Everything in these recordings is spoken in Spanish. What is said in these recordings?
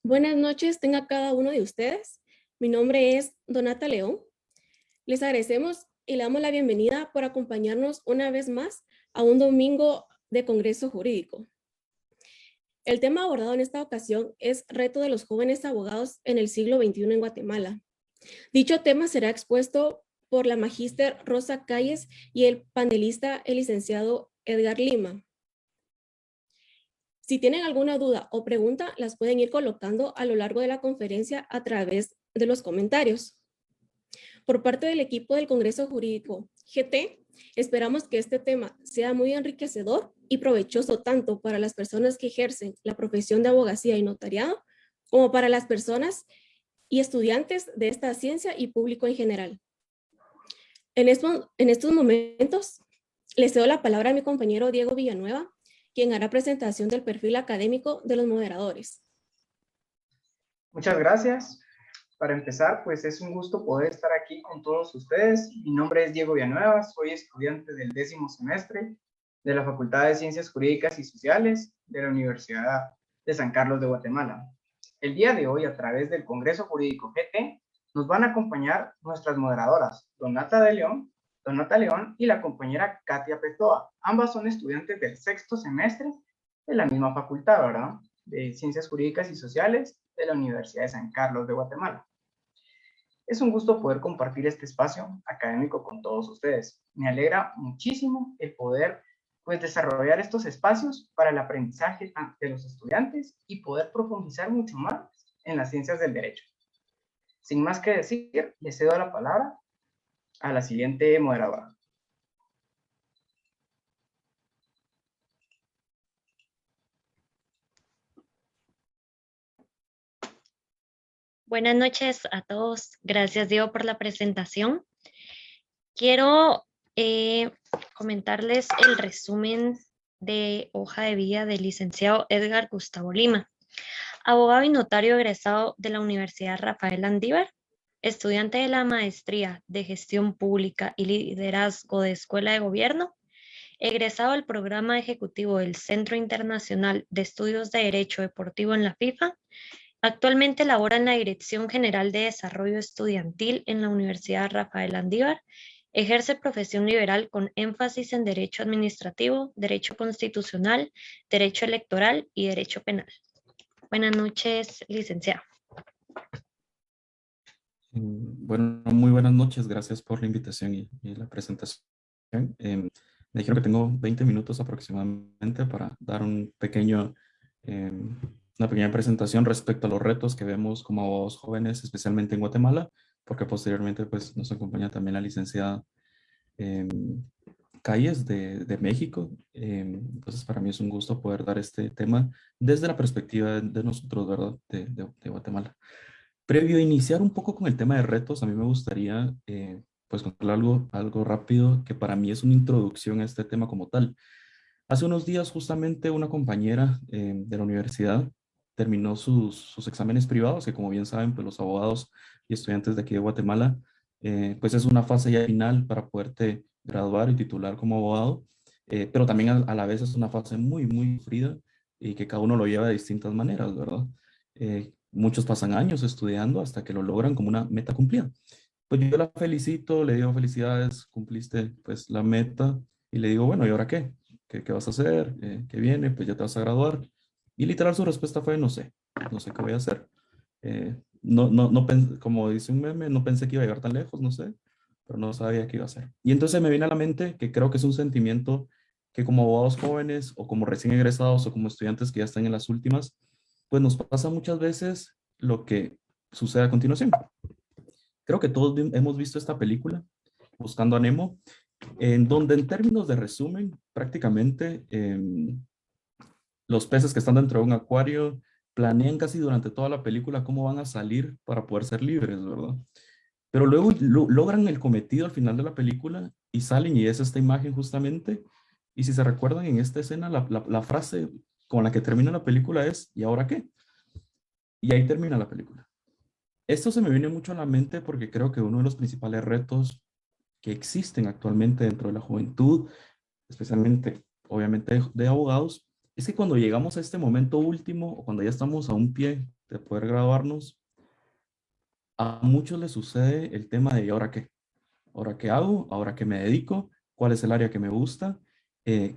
Buenas noches, tenga cada uno de ustedes. Mi nombre es Donata León. Les agradecemos y le damos la bienvenida por acompañarnos una vez más a un domingo de Congreso Jurídico. El tema abordado en esta ocasión es Reto de los jóvenes abogados en el siglo XXI en Guatemala. Dicho tema será expuesto por la magíster Rosa Calles y el panelista, el licenciado Edgar Lima. Si tienen alguna duda o pregunta, las pueden ir colocando a lo largo de la conferencia a través de los comentarios. Por parte del equipo del Congreso Jurídico GT, esperamos que este tema sea muy enriquecedor y provechoso tanto para las personas que ejercen la profesión de abogacía y notariado, como para las personas y estudiantes de esta ciencia y público en general. En estos momentos, le cedo la palabra a mi compañero Diego Villanueva, quien hará presentación del perfil académico de los moderadores. Muchas gracias. Para empezar, pues es un gusto poder estar aquí con todos ustedes. Mi nombre es Diego Villanueva, soy estudiante del 10º semestre de la Facultad de Ciencias Jurídicas y Sociales de la Universidad de San Carlos de Guatemala. El día de hoy, a través del Congreso Jurídico GT, nos van a acompañar nuestras moderadoras, Donata León y la compañera Katia Petoa. Ambas son estudiantes del 6º semestre de la misma facultad, ¿verdad? De Ciencias Jurídicas y Sociales de la Universidad de San Carlos de Guatemala. Es un gusto poder compartir este espacio académico con todos ustedes. Me alegra muchísimo el poder desarrollar estos espacios para el aprendizaje de los estudiantes y poder profundizar mucho más en las ciencias del derecho. Sin más que decir, le cedo la palabra a la siguiente moderadora. Buenas noches a todos. Gracias, Diego, por la presentación. Quiero comentarles el resumen de hoja de vida del licenciado Edgar Gustavo Lima, abogado y notario egresado de la Universidad Rafael Landívar, estudiante de la Maestría de Gestión Pública y Liderazgo de Escuela de Gobierno, egresado del Programa Ejecutivo del Centro Internacional de Estudios de Derecho Deportivo en la FIFA. Actualmente labora en la Dirección General de Desarrollo Estudiantil en la Universidad Rafael Landívar. Ejerce profesión liberal con énfasis en Derecho Administrativo, Derecho Constitucional, Derecho Electoral y Derecho Penal. Buenas noches, licenciado. Bueno, muy buenas noches. Gracias por la invitación y la presentación. Me dijeron que tengo 20 minutos aproximadamente para dar una pequeña presentación respecto a los retos que vemos como abogados jóvenes, especialmente en Guatemala, porque posteriormente pues, nos acompaña también la licenciada Calles de México. Entonces, para mí es un gusto poder dar este tema desde la perspectiva de nosotros, ¿verdad? De Guatemala. Previo a iniciar un poco con el tema de retos, a mí me gustaría pues contar algo rápido que para mí es una introducción a este tema como tal. Hace unos días justamente una compañera de la universidad terminó sus exámenes privados, que como bien saben, pues los abogados y estudiantes de aquí de Guatemala, pues es una fase ya final para poderte graduar y titular como abogado, pero también a la vez es una fase muy, muy fría y que cada uno lo lleva de distintas maneras, ¿verdad? Muchos pasan años estudiando hasta que lo logran como una meta cumplida. Pues yo la felicito, le digo felicidades, cumpliste pues la meta y le digo, bueno, ¿y ahora qué? ¿Qué vas a hacer? ¿Qué viene? Pues ya te vas a graduar. Y literal su respuesta fue, no sé qué voy a hacer. Como dice un meme, no pensé que iba a llegar tan lejos, no sé, pero no sabía qué iba a hacer. Y entonces me viene a la mente que creo que es un sentimiento que como abogados jóvenes o como recién egresados o como estudiantes que ya están en las últimas, pues nos pasa muchas veces lo que sucede a continuación. Creo que todos hemos visto esta película, Buscando a Nemo, en donde en términos de resumen, prácticamente los peces que están dentro de un acuario planean casi durante toda la película cómo van a salir para poder ser libres, ¿verdad? Pero luego logran el cometido al final de la película y salen y es esta imagen justamente. Y si se recuerdan en esta escena, la frase con la que termina la película es, ¿y ahora qué? Y ahí termina la película. Esto se me viene mucho a la mente porque creo que uno de los principales retos que existen actualmente dentro de la juventud, especialmente, obviamente, de abogados, es que cuando llegamos a este momento último o cuando ya estamos a un pie de poder graduarnos, a muchos les sucede el tema de ¿y ahora qué? ¿Ahora qué hago? ¿Ahora qué me dedico? ¿Cuál es el área que me gusta?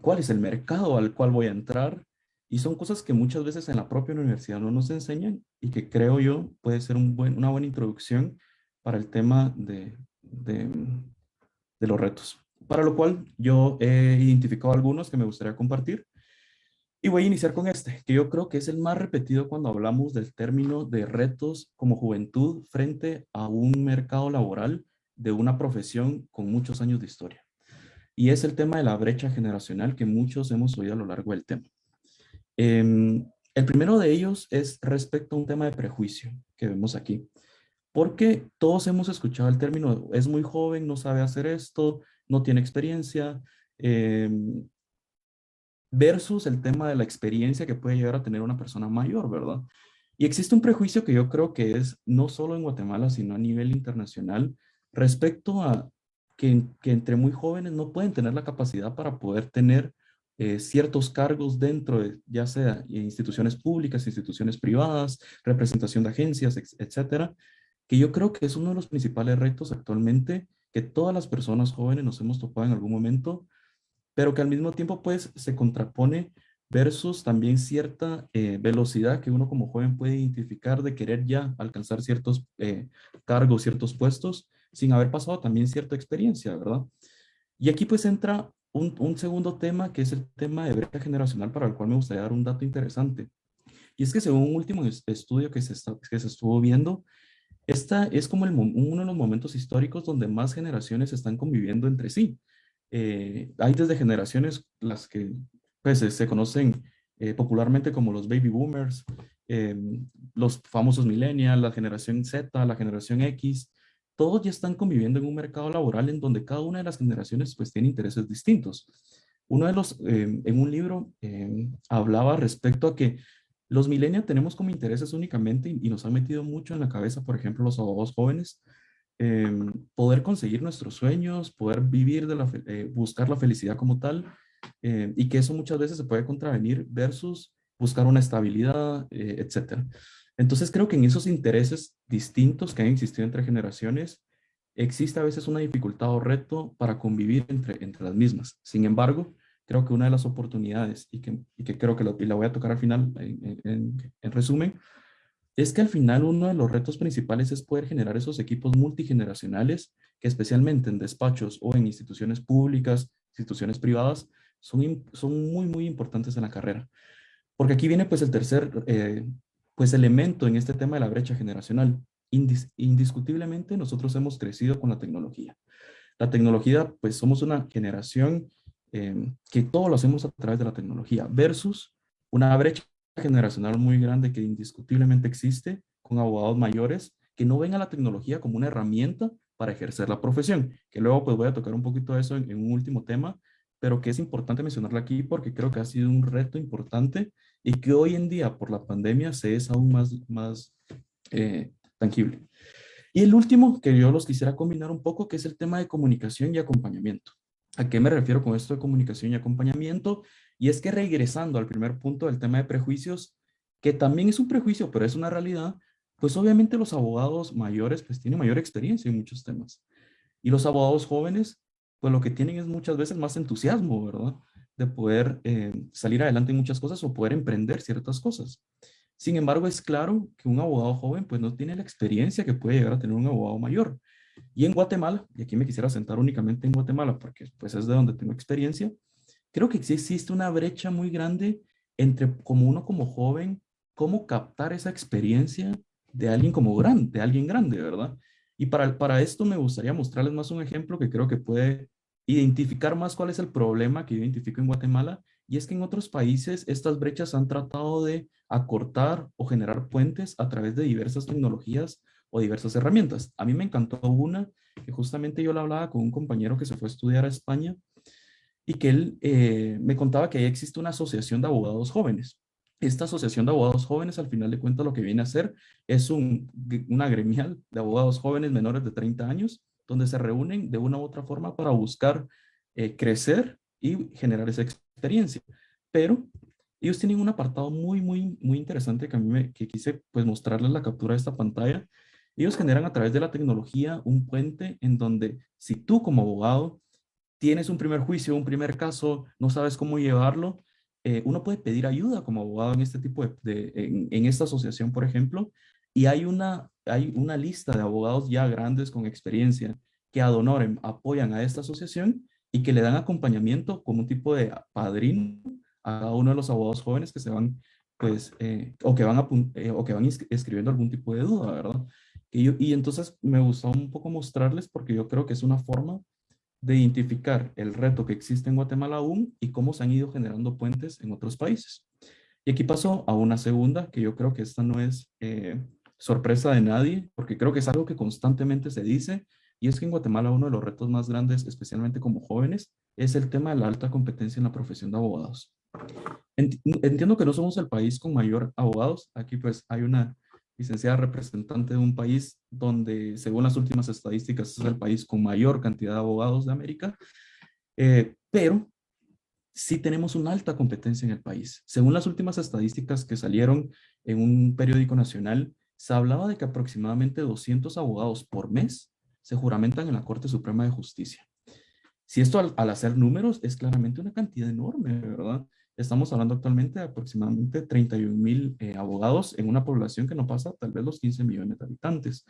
¿Cuál es el mercado al cual voy a entrar? Y son cosas que muchas veces en la propia universidad no nos enseñan y que creo yo puede ser una buena introducción para el tema de los retos. Para lo cual yo he identificado algunos que me gustaría compartir. Y voy a iniciar con este, que yo creo que es el más repetido cuando hablamos del término de retos como juventud frente a un mercado laboral de una profesión con muchos años de historia. Y es el tema de la brecha generacional que muchos hemos oído a lo largo del tema. El primero de ellos es respecto a un tema de prejuicio que vemos aquí. Porque todos hemos escuchado el término, es muy joven, no sabe hacer esto, no tiene experiencia, versus el tema de la experiencia que puede llegar a tener una persona mayor, ¿verdad? Y existe un prejuicio que yo creo que es no solo en Guatemala, sino a nivel internacional, respecto a que entre muy jóvenes no pueden tener la capacidad para poder tener ciertos cargos dentro de, ya sea instituciones públicas, instituciones privadas, representación de agencias, etcétera, que yo creo que es uno de los principales retos actualmente que todas las personas jóvenes nos hemos topado en algún momento, pero que al mismo tiempo pues se contrapone versus también cierta velocidad que uno como joven puede identificar de querer ya alcanzar ciertos cargos, ciertos puestos, sin haber pasado también cierta experiencia, ¿verdad? Y aquí pues entra un segundo tema, que es el tema de brecha generacional, para el cual me gustaría dar un dato interesante. Y es que según un último estudio que se estuvo viendo, esta es como uno de los momentos históricos donde más generaciones están conviviendo entre sí. Hay desde generaciones las que pues, se conocen popularmente como los baby boomers, eh, los famosos millennials, la generación Z, la generación X, todos ya están conviviendo en un mercado laboral en donde cada una de las generaciones pues tiene intereses distintos. Uno de los, en un libro, hablaba respecto a que los millennials tenemos como intereses únicamente y nos han metido mucho en la cabeza, por ejemplo, los abogados jóvenes, poder conseguir nuestros sueños, poder vivir buscar la felicidad como tal, y que eso muchas veces se puede contravenir versus buscar una estabilidad, etcétera. Entonces creo que en esos intereses distintos que han existido entre generaciones, existe a veces una dificultad o reto para convivir entre las mismas. Sin embargo, creo que una de las oportunidades, y que creo que la voy a tocar al final en resumen, es que al final uno de los retos principales es poder generar esos equipos multigeneracionales que especialmente en despachos o en instituciones públicas, instituciones privadas, son muy, muy importantes en la carrera. Porque aquí viene pues el tercer pues elemento en este tema de la brecha generacional. Indiscutiblemente nosotros hemos crecido con la tecnología. La tecnología, pues somos una generación que todo lo hacemos a través de la tecnología versus una brecha generacional muy grande que indiscutiblemente existe con abogados mayores que no ven a la tecnología como una herramienta para ejercer la profesión, que luego pues voy a tocar un poquito de eso en un último tema, pero que es importante mencionarlo aquí porque creo que ha sido un reto importante y que hoy en día por la pandemia se es aún más tangible. Y el último que yo los quisiera combinar un poco, que es el tema de comunicación y acompañamiento. ¿A qué me refiero con esto de comunicación y acompañamiento? Y es que regresando al primer punto del tema de prejuicios, que también es un prejuicio, pero es una realidad, pues obviamente los abogados mayores pues tienen mayor experiencia en muchos temas. Y los abogados jóvenes, pues lo que tienen es muchas veces más entusiasmo, ¿verdad? De poder salir adelante en muchas cosas o poder emprender ciertas cosas. Sin embargo, es claro que un abogado joven pues no tiene la experiencia que puede llegar a tener un abogado mayor. Y en Guatemala, y aquí me quisiera sentar únicamente en Guatemala porque pues es de donde tengo experiencia, creo que sí existe una brecha muy grande entre como uno como joven, cómo captar esa experiencia de alguien como grande, de alguien grande, ¿verdad? Y para esto me gustaría mostrarles más un ejemplo que creo que puede identificar más cuál es el problema que yo identifico en Guatemala, y es que en otros países estas brechas han tratado de acortar o generar puentes a través de diversas tecnologías o diversas herramientas. A mí me encantó una que justamente yo la hablaba con un compañero que se fue a estudiar a España y que él me contaba que ahí existe una asociación de abogados jóvenes. Esta asociación de abogados jóvenes, al final de cuentas, lo que viene a hacer es una gremial de abogados jóvenes menores de 30 años, donde se reúnen de una u otra forma para buscar crecer y generar esa experiencia. Pero ellos tienen un apartado muy interesante que a mí que quise pues mostrarles la captura de esta pantalla. Ellos generan a través de la tecnología un puente en donde si tú como abogado tienes un primer juicio, un primer caso, no sabes cómo llevarlo, uno puede pedir ayuda como abogado en este tipo en esta asociación, por ejemplo, y hay una lista de abogados ya grandes con experiencia que ad honorem apoyan a esta asociación y que le dan acompañamiento como un tipo de padrino a cada uno de los abogados jóvenes que se van, pues, o que van escribiendo algún tipo de duda, ¿verdad? Y entonces me gustó un poco mostrarles porque yo creo que es una forma de identificar el reto que existe en Guatemala aún y cómo se han ido generando puentes en otros países. Y aquí paso a una segunda, que yo creo que esta no es sorpresa de nadie, porque creo que es algo que constantemente se dice, y es que en Guatemala uno de los retos más grandes, especialmente como jóvenes, es el tema de la alta competencia en la profesión de abogados. Entiendo que no somos el país con mayor abogados. Aquí pues hay una licenciada representante de un país donde, según las últimas estadísticas, es el país con mayor cantidad de abogados de América, pero sí tenemos una alta competencia en el país. Según las últimas estadísticas que salieron en un periódico nacional, se hablaba de que aproximadamente 200 abogados por mes se juramentan en la Corte Suprema de Justicia. Si esto al hacer números es claramente una cantidad enorme, ¿verdad? Estamos hablando actualmente de aproximadamente 31,000 abogados en una población que no pasa tal vez los 15 millones de habitantes.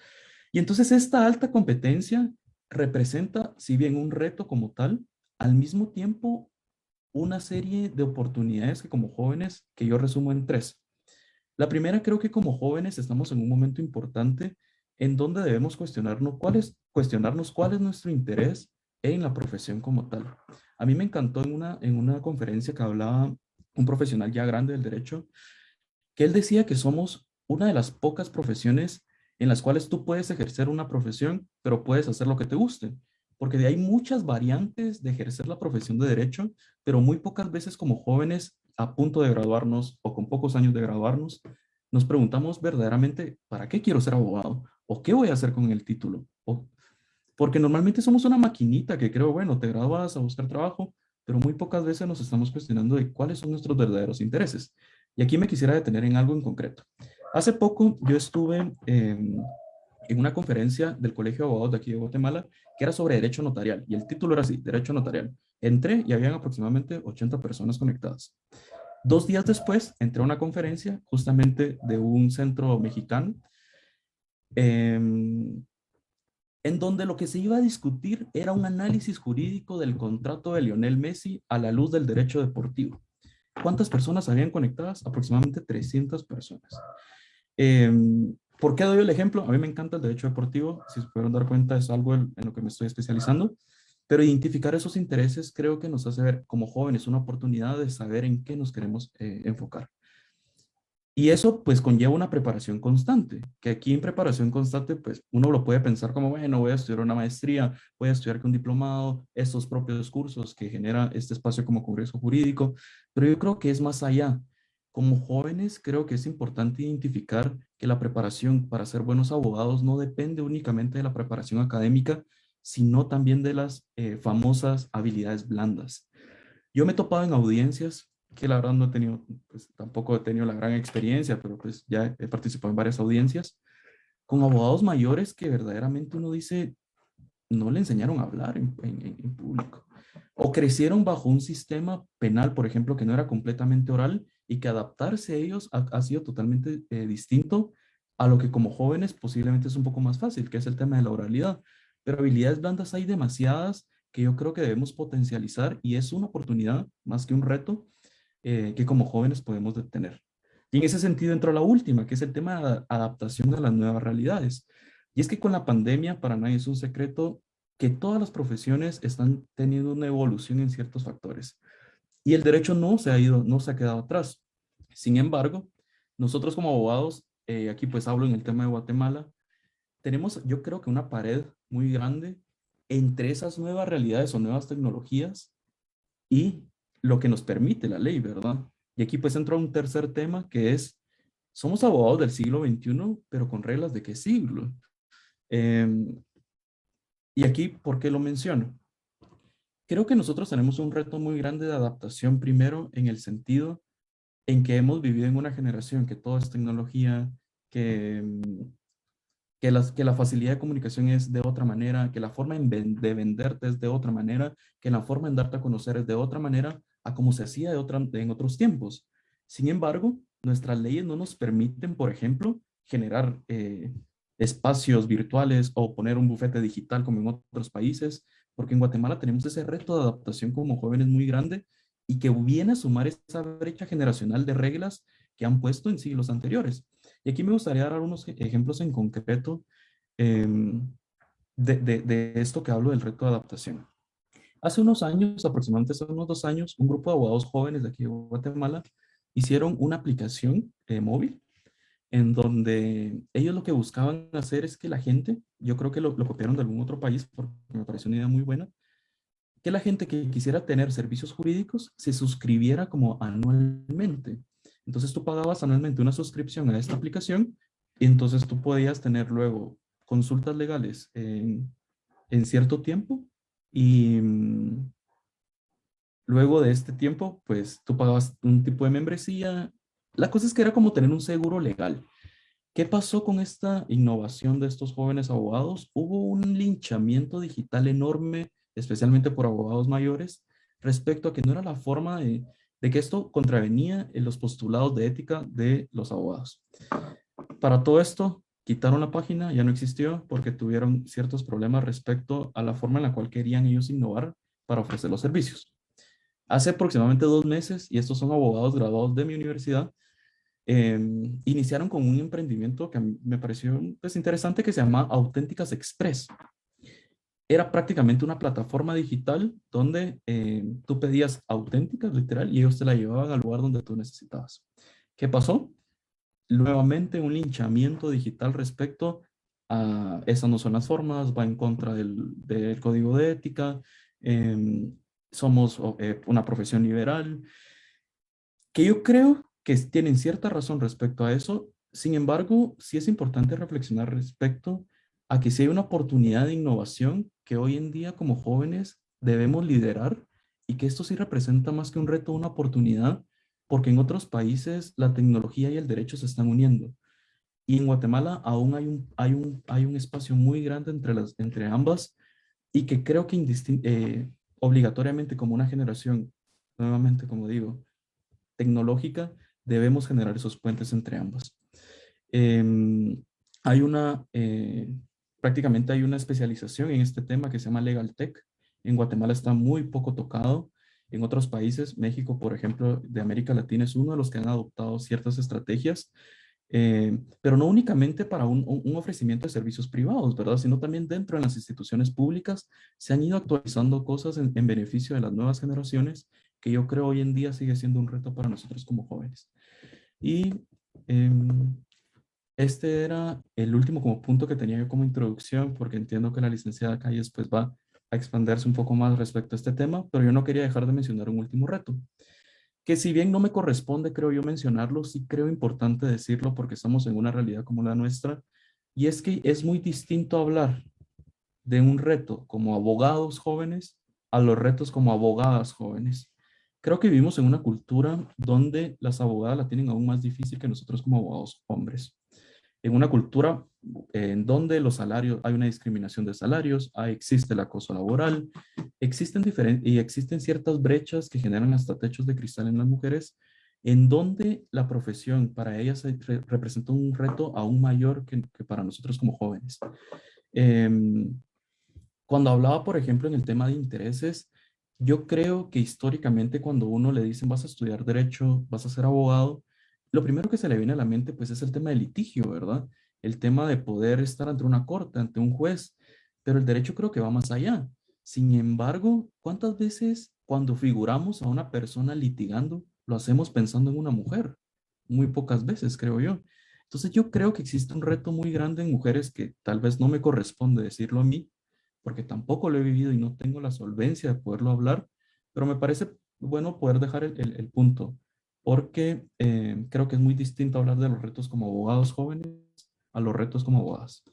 Y entonces esta alta competencia representa, si bien un reto como tal, al mismo tiempo una serie de oportunidades que como jóvenes, que yo resumo en tres. La primera, creo que como jóvenes estamos en un momento importante en donde debemos cuestionarnos cuál es nuestro interés en la profesión como tal. A mí me encantó en una conferencia que hablaba un profesional ya grande del derecho, que él decía que somos una de las pocas profesiones en las cuales tú puedes ejercer una profesión, pero puedes hacer lo que te guste. Porque hay muchas variantes de ejercer la profesión de derecho, pero muy pocas veces como jóvenes a punto de graduarnos o con pocos años de graduarnos, nos preguntamos verdaderamente, ¿para qué quiero ser abogado? ¿O qué voy a hacer con el título? Porque normalmente somos una maquinita que creo, bueno, te gradúas a buscar trabajo, pero muy pocas veces nos estamos cuestionando de cuáles son nuestros verdaderos intereses. Y aquí me quisiera detener en algo en concreto. Hace poco yo estuve en una conferencia del Colegio de Abogados de aquí de Guatemala que era sobre derecho notarial y el título era así, derecho notarial. Entré y habían aproximadamente 80 personas conectadas. 2 días después entré a una conferencia justamente de un centro mexicano en donde lo que se iba a discutir era un análisis jurídico del contrato de Lionel Messi a la luz del derecho deportivo. ¿Cuántas personas habían conectadas? Aproximadamente 300 personas. Eh, ¿Por qué doy el ejemplo? A mí me encanta el derecho deportivo, si se pudieron dar cuenta es algo en lo que me estoy especializando, pero identificar esos intereses creo que nos hace ver como jóvenes una oportunidad de saber en qué nos queremos enfocar. Y eso pues conlleva una preparación constante, que aquí en preparación constante pues uno lo puede pensar como, bueno, voy a estudiar una maestría, voy a estudiar que un diplomado, estos propios cursos que genera este espacio como Congreso Jurídico, pero yo creo que es más allá. Como jóvenes creo que es importante identificar que la preparación para ser buenos abogados no depende únicamente de la preparación académica, sino también de las famosas habilidades blandas. Yo me he topado en audiencias que la verdad no he tenido, pues tampoco he tenido la gran experiencia, pero pues ya he participado en varias audiencias con abogados mayores que verdaderamente uno dice, no le enseñaron a hablar en público. O crecieron bajo un sistema penal, por ejemplo, que no era completamente oral y que adaptarse a ellos ha sido totalmente distinto a lo que como jóvenes posiblemente es un poco más fácil, que es el tema de la oralidad. Pero habilidades blandas hay demasiadas que yo creo que debemos potencializar y es una oportunidad más que un reto que como jóvenes podemos tener. Y en ese sentido entró la última, que es el tema de adaptación a las nuevas realidades. Y es que con la pandemia, para nadie es un secreto que todas las profesiones están teniendo una evolución en ciertos factores. Y el derecho no se ha ido, no se ha quedado atrás. Sin embargo, nosotros como abogados, aquí pues hablo en el tema de Guatemala, tenemos yo creo que una pared muy grande entre esas nuevas realidades o nuevas tecnologías y lo que nos permite la ley, ¿verdad? Y aquí pues entra un tercer tema que es, somos abogados del siglo XXI, pero con reglas de qué siglo. Em, y aquí, ¿por qué lo menciono? Creo que nosotros tenemos un reto muy grande de adaptación primero en el sentido en que hemos vivido en una generación que todo es tecnología, que, que la facilidad de comunicación es de otra manera, que la forma de venderte es de otra manera, que la forma en darte a conocer es de otra manera a como se hacía en otros tiempos. Sin embargo, nuestras leyes no nos permiten, por ejemplo, generar espacios virtuales o poner un bufete digital como en otros países, porque en Guatemala tenemos ese reto de adaptación como jóvenes muy grande y que viene a sumar esa brecha generacional de reglas que han puesto en siglos anteriores. Y aquí me gustaría dar algunos ejemplos en concreto em, de esto que hablo del reto de adaptación. Hace unos años, aproximadamente hace unos 2 años, un grupo de abogados jóvenes de aquí de Guatemala hicieron una aplicación móvil en donde ellos lo que buscaban hacer es que la gente, yo creo que lo copiaron de algún otro país porque me pareció una idea muy buena, que la gente que quisiera tener servicios jurídicos se suscribiera como anualmente. Entonces tú pagabas anualmente una suscripción a esta aplicación y entonces tú podías tener luego consultas legales en cierto tiempo y luego de este tiempo, pues tú pagabas un tipo de membresía. La cosa es que era como tener un seguro legal. ¿Qué pasó con esta innovación de estos jóvenes abogados? Hubo un linchamiento digital enorme, especialmente por abogados mayores, respecto a que no era la forma de que esto contravenía en los postulados de ética de los abogados. Para todo esto, quitaron la página, ya no existió porque tuvieron ciertos problemas respecto a la forma en la cual querían ellos innovar para ofrecer los servicios. Hace aproximadamente 2 meses, y estos son abogados graduados de mi universidad, iniciaron con un emprendimiento que a mí me pareció pues, interesante que se llama Auténticas Express. Era prácticamente una plataforma digital donde tú pedías auténticas, literal, y ellos te la llevaban al lugar donde tú necesitabas. ¿Qué pasó? Nuevamente un linchamiento digital respecto a esas no son las formas, va en contra del código de ética, somos una profesión liberal, que yo creo que tienen cierta razón respecto a eso. Sin embargo, sí es importante reflexionar respecto a que sí hay una oportunidad de innovación que hoy en día como jóvenes debemos liderar y que esto sí representa más que un reto, una oportunidad, porque en otros países la tecnología y el derecho se están uniendo. Y en Guatemala aún hay un espacio muy grande entre ambas y que creo que obligatoriamente como una generación, nuevamente como digo, tecnológica, debemos generar esos puentes entre ambas. Em, hay una, prácticamente hay una especialización en este tema que se llama Legal Tech. En Guatemala está muy poco tocado. En otros países, México, por ejemplo, de América Latina, es uno de los que han adoptado ciertas estrategias, pero no únicamente para un ofrecimiento de servicios privados, ¿verdad? Sino también dentro de las instituciones públicas se han ido actualizando cosas en beneficio de las nuevas generaciones que yo creo hoy en día sigue siendo un reto para nosotros como jóvenes. Y em, este era el último como punto que tenía yo como introducción, porque entiendo que la licenciada Calles pues va a expandirse un poco más respecto a este tema, pero yo no quería dejar de mencionar un último reto, que si bien no me corresponde, creo yo, mencionarlo, sí creo importante decirlo porque estamos en una realidad como la nuestra, y es que es muy distinto hablar de un reto como abogados jóvenes a los retos como abogadas jóvenes. Creo que vivimos en una cultura donde las abogadas la tienen aún más difícil que nosotros como abogados hombres. En una cultura en donde los salarios, hay una discriminación de salarios, existe el acoso laboral, existen ciertas brechas que generan hasta techos de cristal en las mujeres, en donde la profesión para ellas representa un reto aún mayor que para nosotros como jóvenes. Cuando hablaba, por ejemplo, en el tema de intereses, yo creo que históricamente cuando uno le dicen vas a estudiar derecho, vas a ser abogado, lo primero que se le viene a la mente pues es el tema del litigio, ¿verdad? El tema de poder estar ante una corte, ante un juez, pero el derecho creo que va más allá. Sin embargo, ¿cuántas veces cuando figuramos a una persona litigando, lo hacemos pensando en una mujer? Muy pocas veces, creo yo. Entonces yo creo que existe un reto muy grande en mujeres que tal vez no me corresponde decirlo a mí, porque tampoco lo he vivido y no tengo la solvencia de poderlo hablar, pero me parece bueno poder dejar el punto, porque creo que es muy distinto hablar de los retos como abogados jóvenes a los retos como abogadas.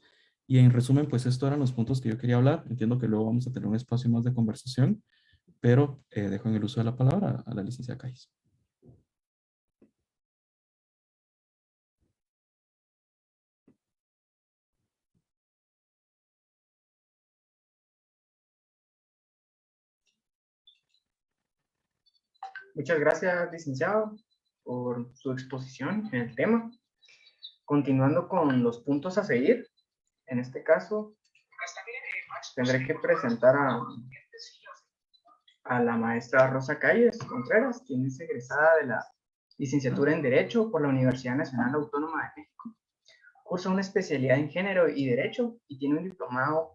Y en resumen, pues estos eran los puntos que yo quería hablar. Entiendo que luego vamos a tener un espacio más de conversación, pero dejo en el uso de la palabra a la licenciada Cais. Muchas gracias, licenciado, por su exposición en el tema. Continuando con los puntos a seguir, en este caso, tendré que presentar a la maestra Rosa Calles Contreras, quien es egresada de la licenciatura en Derecho por la Universidad Nacional Autónoma de México. Cursa una especialidad en Género y Derecho y tiene un diplomado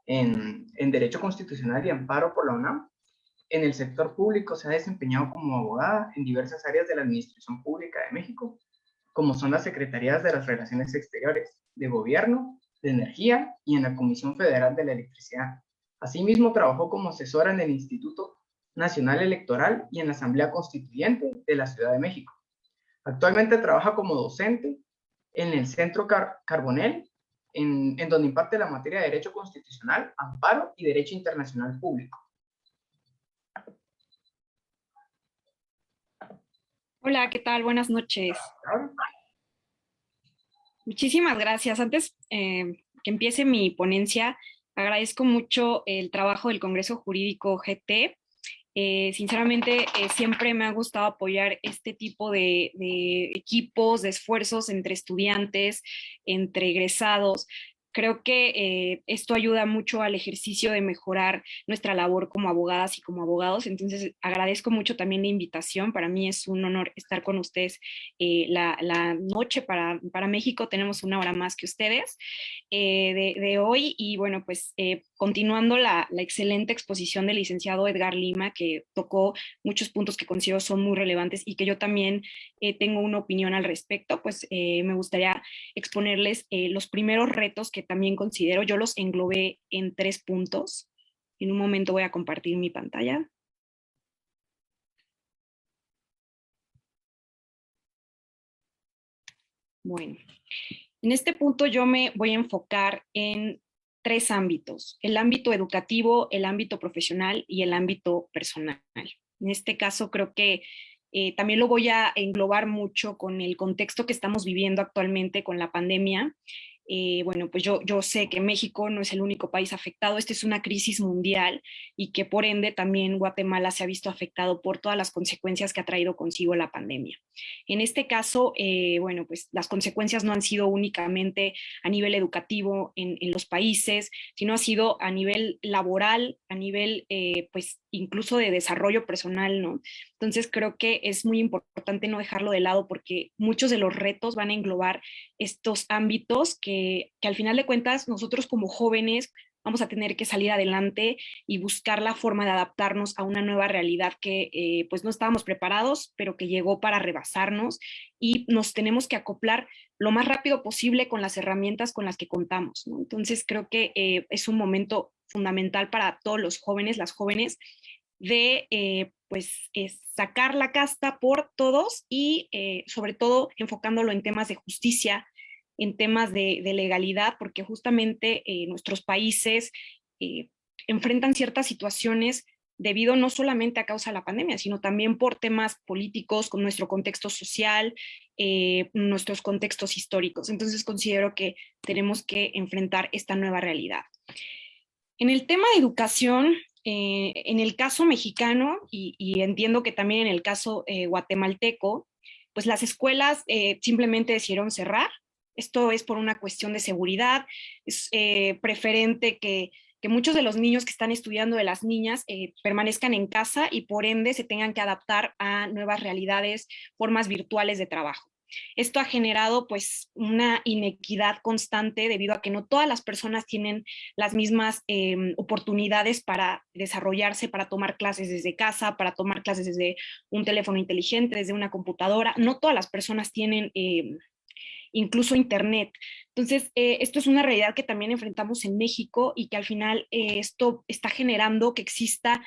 en Derecho Constitucional y Amparo por la UNAM. En el sector público se ha desempeñado como abogada en diversas áreas de la Administración Pública de México, como son las Secretarías de las Relaciones Exteriores, de Gobierno, de Energía y en la Comisión Federal de la Electricidad. Asimismo, trabajó como asesora en el Instituto Nacional Electoral y en la Asamblea Constituyente de la Ciudad de México. Actualmente trabaja como docente en el Centro Carbonell, en donde imparte la materia de Derecho Constitucional, Amparo y Derecho Internacional Público. Hola, ¿qué tal? Buenas noches. Muchísimas gracias. Antes que empiece mi ponencia, agradezco mucho el trabajo del Congreso Jurídico GT. Sinceramente, siempre me ha gustado apoyar este tipo de equipos, de esfuerzos entre estudiantes, entre egresados. Creo que esto ayuda mucho al ejercicio de mejorar nuestra labor como abogadas y como abogados. Entonces, agradezco mucho también la invitación. Para mí es un honor estar con ustedes la noche para México. Tenemos una hora más que ustedes de hoy. Y bueno, pues continuando la excelente exposición del licenciado Edgar Lima, que tocó muchos puntos que considero son muy relevantes y que yo también tengo una opinión al respecto, pues me gustaría exponerles los primeros retos que también considero. Yo los englobé en 3 puntos. En un momento voy a compartir mi pantalla. Bueno, en este punto yo me voy a enfocar en 3 ámbitos: el ámbito educativo, el ámbito profesional y el ámbito personal. En este caso creo que también lo voy a englobar mucho con el contexto que estamos viviendo actualmente con la pandemia. Bueno, pues yo sé que México no es el único país afectado. Esta es una crisis mundial y que por ende también Guatemala se ha visto afectado por todas las consecuencias que ha traído consigo la pandemia. En este caso, bueno, pues las consecuencias no han sido únicamente a nivel educativo en los países, sino ha sido a nivel laboral, a nivel pues incluso de desarrollo personal, ¿no? Entonces creo que es muy importante no dejarlo de lado, porque muchos de los retos van a englobar estos ámbitos que al final de cuentas nosotros como jóvenes vamos a tener que salir adelante y buscar la forma de adaptarnos a una nueva realidad que pues no estábamos preparados, pero que llegó para rebasarnos, y nos tenemos que acoplar lo más rápido posible con las herramientas con las que contamos, ¿no? Entonces creo que es un momento fundamental para todos los jóvenes, las jóvenes, de pues sacar la casta por todos y sobre todo enfocándolo en temas de justicia, en temas de legalidad, porque justamente nuestros países enfrentan ciertas situaciones debido no solamente a causa de la pandemia, sino también por temas políticos, con nuestro contexto social, nuestros contextos históricos. Entonces considero que tenemos que enfrentar esta nueva realidad. En el tema de educación, en el caso mexicano, y entiendo que también en el caso guatemalteco, pues las escuelas simplemente decidieron cerrar. Esto es por una cuestión de seguridad. Es preferente que muchos de los niños que están estudiando, de las niñas, permanezcan en casa y por ende se tengan que adaptar a nuevas realidades, formas virtuales de trabajo. Esto ha generado pues una inequidad constante debido a que no todas las personas tienen las mismas oportunidades para desarrollarse, para tomar clases desde casa, para tomar clases desde un teléfono inteligente, desde una computadora. No todas las personas tienen incluso internet. Entonces, esto es una realidad que también enfrentamos en México y que al final esto está generando que exista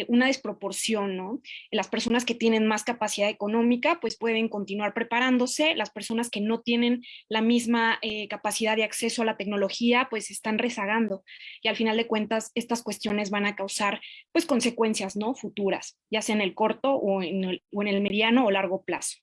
una desproporción, ¿no? Las personas que tienen más capacidad económica pues pueden continuar preparándose, las personas que no tienen la misma capacidad de acceso a la tecnología pues están rezagando, y al final de cuentas estas cuestiones van a causar pues consecuencias, ¿no?, futuras, ya sea en el corto o en el mediano o largo plazo.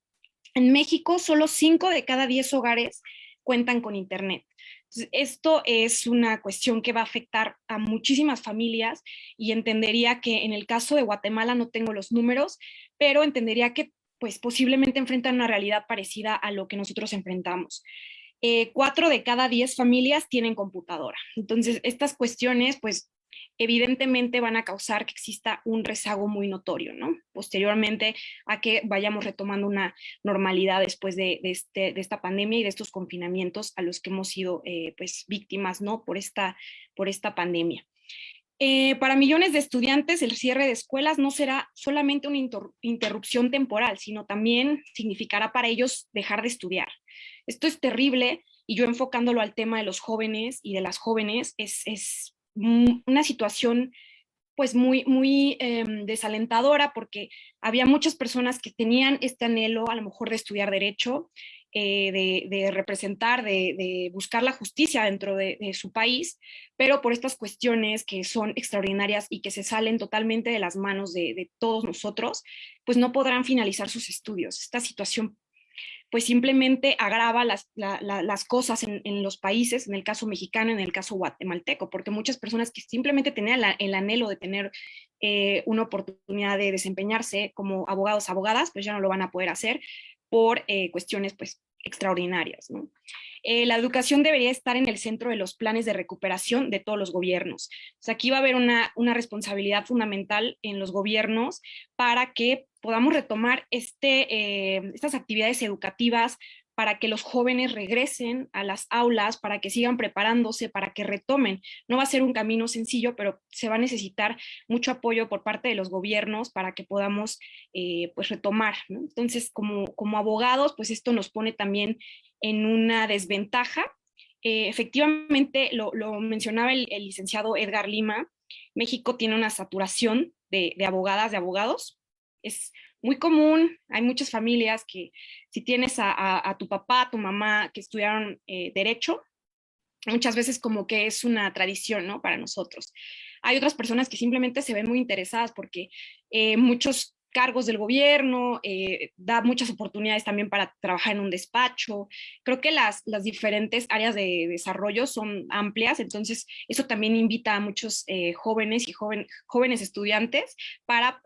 En México, solo 5 de cada 10 hogares cuentan con internet. Entonces, esto es una cuestión que va a afectar a muchísimas familias y entendería que en el caso de Guatemala no tengo los números, pero entendería que pues posiblemente enfrentan una realidad parecida a lo que nosotros enfrentamos. 4 de cada 10 familias tienen computadora. Entonces, estas cuestiones, pues, evidentemente van a causar que exista un rezago muy notorio, ¿no? Posteriormente a que vayamos retomando una normalidad después de esta pandemia y de estos confinamientos a los que hemos sido, pues, víctimas, ¿no? Por esta pandemia. Para millones de estudiantes, el cierre de escuelas no será solamente una interrupción temporal, sino también significará para ellos dejar de estudiar. Esto es terrible y yo enfocándolo al tema de los jóvenes y de las jóvenes, es una situación pues muy desalentadora porque había muchas personas que tenían este anhelo a lo mejor de estudiar derecho, de representar, de buscar la justicia dentro de su país, pero por estas cuestiones que son extraordinarias y que se salen totalmente de las manos de todos nosotros, pues no podrán finalizar sus estudios. Esta situación pues simplemente agrava las cosas en los países, en el caso mexicano, en el caso guatemalteco, porque muchas personas que simplemente tenían el anhelo de tener una oportunidad de desempeñarse como abogados, abogadas, pues ya no lo van a poder hacer por cuestiones pues extraordinarias, ¿no? La educación debería estar en el centro de los planes de recuperación de todos los gobiernos. O sea, aquí va a haber una responsabilidad fundamental en los gobiernos para que podamos retomar estas actividades educativas, para que los jóvenes regresen a las aulas, para que sigan preparándose, para que retomen. No va a ser un camino sencillo, pero se va a necesitar mucho apoyo por parte de los gobiernos para que podamos pues retomar, ¿no? Entonces, como abogados, pues esto nos pone también en una desventaja. Efectivamente, lo mencionaba el licenciado Edgar Lima, México tiene una saturación de abogadas, de abogados. Es muy común, hay muchas familias que si tienes a tu papá, a tu mamá que estudiaron derecho, muchas veces como que es una tradición, ¿no? Para nosotros. Hay otras personas que simplemente se ven muy interesadas porque muchos cargos del gobierno, da muchas oportunidades también para trabajar en un despacho. Creo que las diferentes áreas de desarrollo son amplias, entonces eso también invita a muchos jóvenes y jóvenes estudiantes para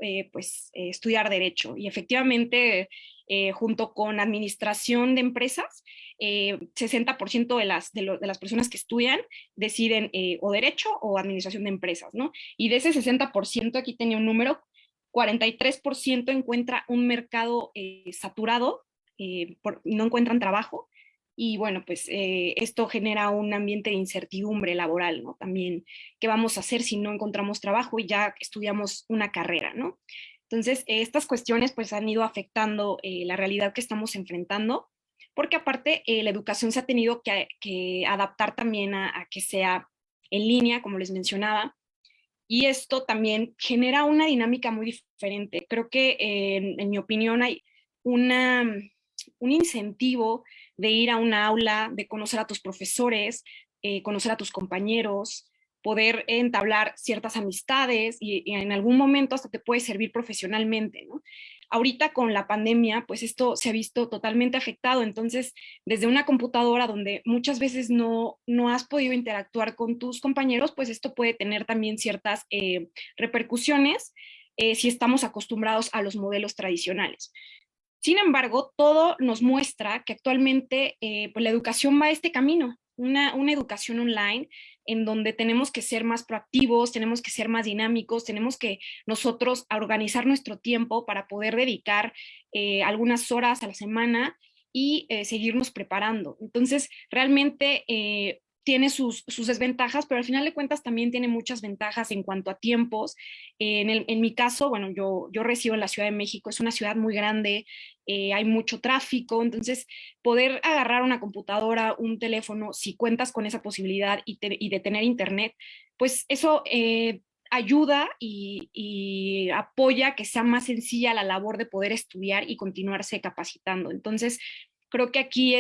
estudiar derecho. Y efectivamente, junto con administración de empresas, 60% de las personas que estudian deciden o derecho o administración de empresas, ¿no? Y de ese 60%, aquí tenía un número, 43% encuentra un mercado saturado, no encuentran trabajo, y bueno, pues esto genera un ambiente de incertidumbre laboral, ¿no? También, ¿qué vamos a hacer si no encontramos trabajo y ya estudiamos una carrera, ¿no? Entonces, estas cuestiones pues han ido afectando la realidad que estamos enfrentando, porque aparte la educación se ha tenido que adaptar también a que sea en línea, como les mencionaba, y esto también genera una dinámica muy diferente. Creo que en mi opinión hay un incentivo de ir a una aula, de conocer a tus profesores, conocer a tus compañeros, poder entablar ciertas amistades y en algún momento hasta te puede servir profesionalmente, ¿no? Ahorita con la pandemia, pues esto se ha visto totalmente afectado. Entonces, desde una computadora donde muchas veces no has podido interactuar con tus compañeros, pues esto puede tener también ciertas repercusiones si estamos acostumbrados a los modelos tradicionales. Sin embargo, todo nos muestra que actualmente pues la educación va a este camino, una educación online en donde tenemos que ser más proactivos, tenemos que ser más dinámicos, tenemos que nosotros organizar nuestro tiempo para poder dedicar algunas horas a la semana y seguirnos preparando. Entonces, realmente tiene sus desventajas, pero al final de cuentas también tiene muchas ventajas en cuanto a tiempos. En mi caso, bueno, yo resido en la Ciudad de México, es una ciudad muy grande, hay mucho tráfico, entonces poder agarrar una computadora, un teléfono, si cuentas con esa posibilidad y de tener internet, pues eso ayuda y apoya que sea más sencilla la labor de poder estudiar y continuarse capacitando. Entonces, creo que aquí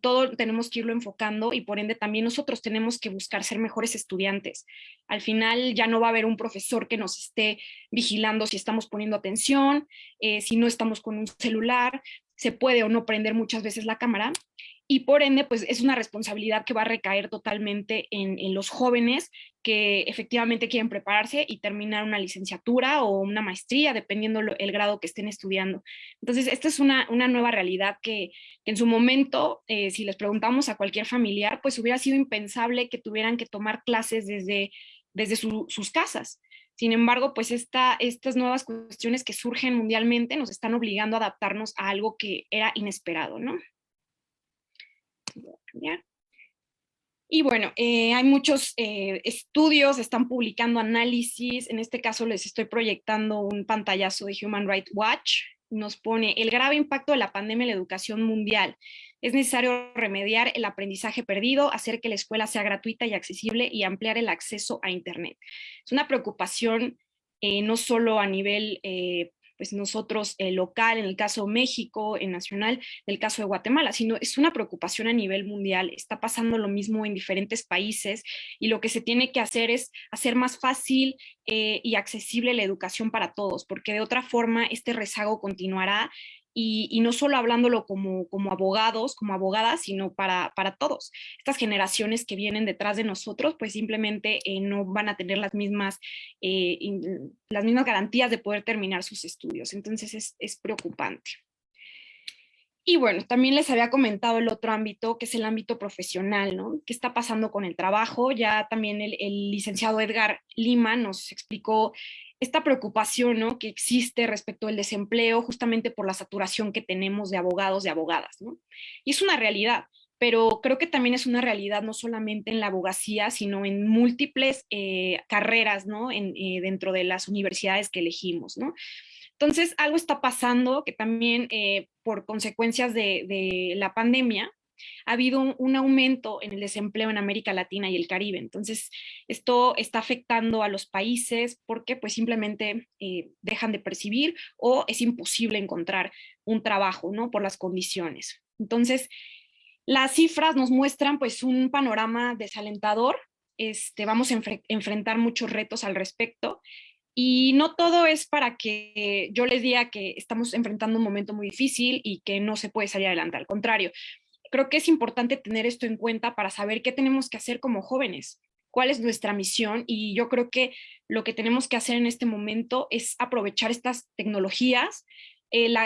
todo tenemos que irlo enfocando y por ende también nosotros tenemos que buscar ser mejores estudiantes. Al final ya no va a haber un profesor que nos esté vigilando si estamos poniendo atención, si no estamos con un celular, se puede o no prender muchas veces la cámara. y por ende, pues es una responsabilidad que va a recaer totalmente en los jóvenes que efectivamente quieren prepararse y terminar una licenciatura o una maestría, dependiendo el grado que estén estudiando. Entonces, esta es una nueva realidad que en su momento, si les preguntamos a cualquier familiar, pues hubiera sido impensable que tuvieran que tomar clases desde sus casas. Sin embargo, pues estas nuevas cuestiones que surgen mundialmente nos están obligando a adaptarnos a algo que era inesperado, ¿no? Voy a cambiar. Y bueno, hay muchos estudios, están publicando análisis. En este caso les estoy proyectando un pantallazo de Human Rights Watch. Nos pone el grave impacto de la pandemia en la educación mundial. Es necesario remediar el aprendizaje perdido, hacer que la escuela sea gratuita y accesible y ampliar el acceso a Internet. Es una preocupación no solo a nivel pues nosotros local, en el caso de México, en nacional, en el caso de Guatemala, sino es una preocupación a nivel mundial. Está pasando lo mismo en diferentes países y lo que se tiene que hacer es hacer más fácil y accesible la educación para todos, porque de otra forma este rezago continuará y no solo hablándolo como abogados, como abogadas, sino para todos. Estas generaciones que vienen detrás de nosotros, pues simplemente no van a tener las mismas garantías de poder terminar sus estudios. Entonces es preocupante. Y bueno, también les había comentado el otro ámbito, que es el ámbito profesional, ¿no? ¿Qué está pasando con el trabajo? Ya también el licenciado Edgar Lima nos explicó esta preocupación, ¿no?, que existe respecto al desempleo, justamente por la saturación que tenemos de abogados y abogadas, ¿no? Y es una realidad, pero creo que también es una realidad no solamente en la abogacía, sino en múltiples carreras, ¿no?, dentro de las universidades que elegimos, ¿no? Entonces, algo está pasando que también por consecuencias de la pandemia ha habido un aumento en el desempleo en América Latina y el Caribe. Entonces, esto está afectando a los países porque pues simplemente dejan de percibir o es imposible encontrar un trabajo, ¿no?, por las condiciones. Entonces, las cifras nos muestran pues un panorama desalentador. Vamos a enfrentar muchos retos al respecto. Y no todo es para que yo les diga que estamos enfrentando un momento muy difícil y que no se puede salir adelante. Al contrario, creo que es importante tener esto en cuenta para saber qué tenemos que hacer como jóvenes, cuál es nuestra misión. Y yo creo que lo que tenemos que hacer en este momento es aprovechar estas tecnologías.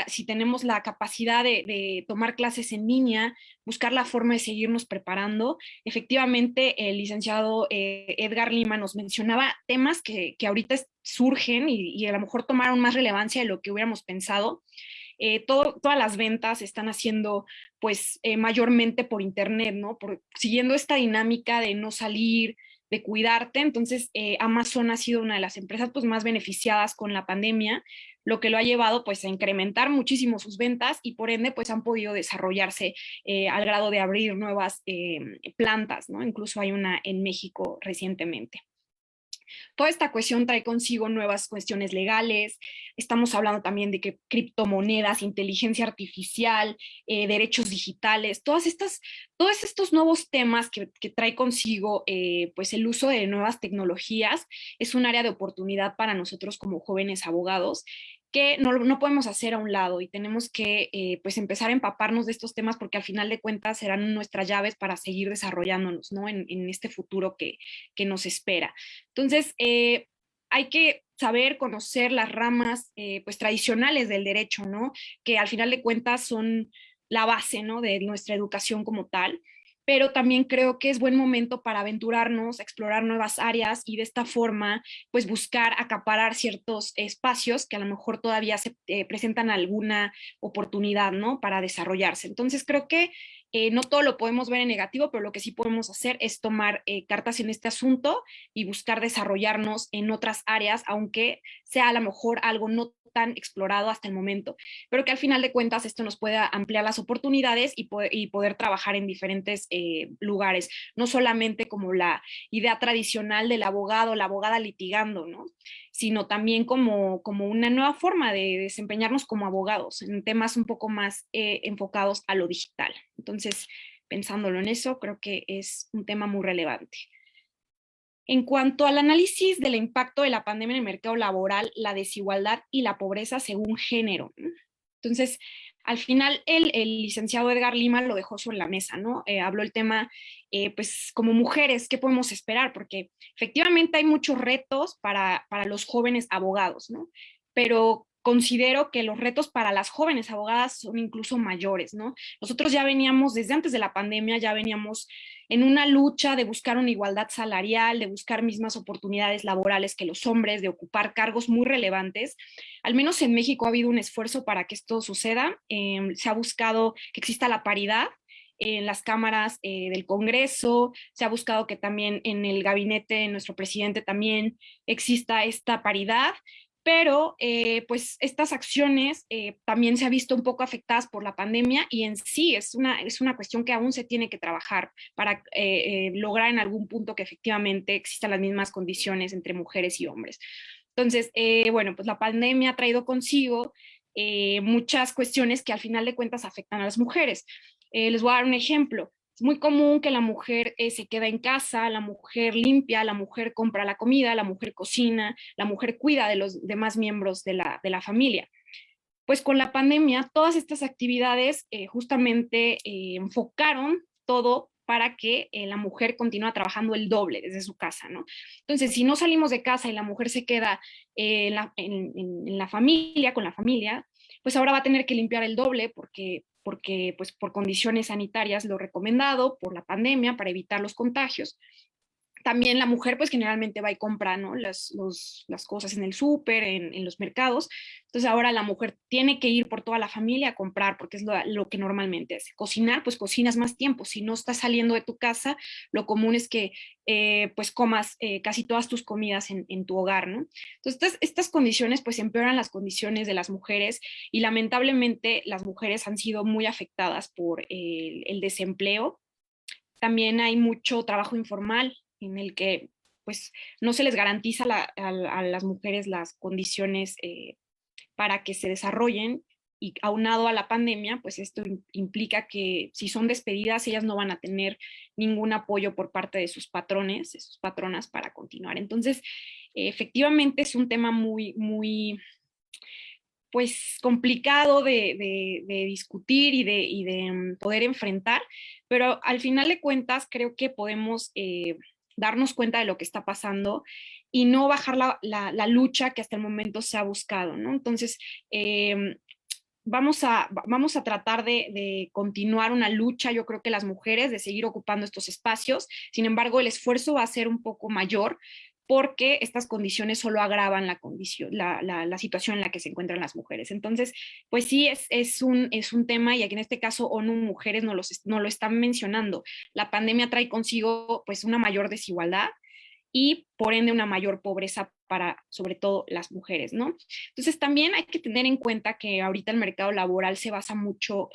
Si tenemos la capacidad de tomar clases en línea, buscar la forma de seguirnos preparando. Efectivamente, el licenciado Edgar Lima nos mencionaba temas que ahorita surgen y a lo mejor tomaron más relevancia de lo que hubiéramos pensado. Todas las ventas se están haciendo pues mayormente por internet, ¿no? Siguiendo esta dinámica de no salir, de cuidarte. Entonces Amazon ha sido una de las empresas pues más beneficiadas con la pandemia, lo que lo ha llevado pues a incrementar muchísimo sus ventas y por ende pues han podido desarrollarse al grado de abrir nuevas plantas, ¿no? Incluso hay una en México recientemente. Toda esta cuestión trae consigo nuevas cuestiones legales. Estamos hablando también de que criptomonedas, inteligencia artificial, derechos digitales, todos estos nuevos temas que trae consigo pues el uso de nuevas tecnologías es un área de oportunidad para nosotros como jóvenes abogados que no podemos hacer a un lado y tenemos que pues empezar a empaparnos de estos temas porque al final de cuentas serán nuestras llaves para seguir desarrollándonos, ¿no?, en este futuro que nos espera. Entonces, hay que saber conocer las ramas pues tradicionales del derecho, ¿no?, que al final de cuentas son la base, ¿no?, de nuestra educación como tal. Pero también creo que es buen momento para aventurarnos, explorar nuevas áreas y de esta forma, pues buscar acaparar ciertos espacios que a lo mejor todavía se presentan alguna oportunidad, ¿no?, para desarrollarse. Entonces creo que no todo lo podemos ver en negativo, pero lo que sí podemos hacer es tomar cartas en este asunto y buscar desarrollarnos en otras áreas, aunque sea a lo mejor algo no tan explorado hasta el momento, pero que al final de cuentas esto nos pueda ampliar las oportunidades y poder trabajar en diferentes lugares, no solamente como la idea tradicional del abogado, la abogada litigando, ¿no?, sino también como una nueva forma de desempeñarnos como abogados en temas un poco más enfocados a lo digital. Entonces, pensándolo en eso, creo que es un tema muy relevante. En cuanto al análisis del impacto de la pandemia en el mercado laboral, la desigualdad y la pobreza según género. Entonces, al final el licenciado Edgar Lima lo dejó sobre la mesa, ¿no? Habló el tema, pues como mujeres, ¿qué podemos esperar? Porque efectivamente hay muchos retos para los jóvenes abogados, ¿no? Pero considero que los retos para las jóvenes abogadas son incluso mayores, ¿no? Nosotros ya veníamos, desde antes de la pandemia, ya veníamos en una lucha de buscar una igualdad salarial, de buscar mismas oportunidades laborales que los hombres, de ocupar cargos muy relevantes. Al menos en México ha habido un esfuerzo para que esto suceda. Se ha buscado que exista la paridad en las cámaras del Congreso, se ha buscado que también en el gabinete de nuestro presidente también exista esta paridad, pero pues estas acciones también se han visto un poco afectadas por la pandemia y en sí es una cuestión que aún se tiene que trabajar para lograr en algún punto que efectivamente existan las mismas condiciones entre mujeres y hombres. Entonces, bueno, pues la pandemia ha traído consigo muchas cuestiones que al final de cuentas afectan a las mujeres. Les voy a dar un ejemplo. Es muy común que la mujer se queda en casa, la mujer limpia, la mujer compra la comida, la mujer cocina, la mujer cuida de los demás miembros de la familia. Pues con la pandemia, todas estas actividades justamente enfocaron todo para que la mujer continúe trabajando el doble desde su casa, ¿no? Entonces, si no salimos de casa y la mujer se queda en la familia, con la familia, pues ahora va a tener que limpiar el doble porque pues por condiciones sanitarias lo recomendado, por la pandemia, para evitar los contagios. También la mujer pues generalmente va y compra, ¿no? las cosas en el súper, en los mercados. Entonces ahora la mujer tiene que ir por toda la familia a comprar porque es lo que normalmente hace. Cocinar, pues cocinas más tiempo. Si no estás saliendo de tu casa, lo común es que pues comas casi todas tus comidas en tu hogar, ¿no? Entonces estas condiciones pues empeoran las condiciones de las mujeres y lamentablemente las mujeres han sido muy afectadas por el desempleo. También hay mucho trabajo informal en el que pues no se les garantiza a las mujeres las condiciones para que se desarrollen y aunado a la pandemia, pues esto implica que si son despedidas, ellas no van a tener ningún apoyo por parte de sus patrones, de sus patronas para continuar. Entonces, efectivamente es un tema muy pues complicado de discutir y de poder enfrentar, pero al final de cuentas creo que podemos darnos cuenta de lo que está pasando y no bajar la lucha que hasta el momento se ha buscado, ¿no? Entonces, vamos a tratar de continuar una lucha, yo creo que las mujeres, de seguir ocupando estos espacios. Sin embargo, el esfuerzo va a ser un poco mayor porque estas condiciones solo agravan la situación en la que se encuentran las mujeres. Entonces, pues sí, es un tema y aquí en este caso ONU Mujeres no lo están mencionando. La pandemia trae consigo pues una mayor desigualdad y por ende una mayor pobreza para sobre todo las mujeres, ¿no? Entonces también hay que tener en cuenta que ahorita el mercado laboral se basa mucho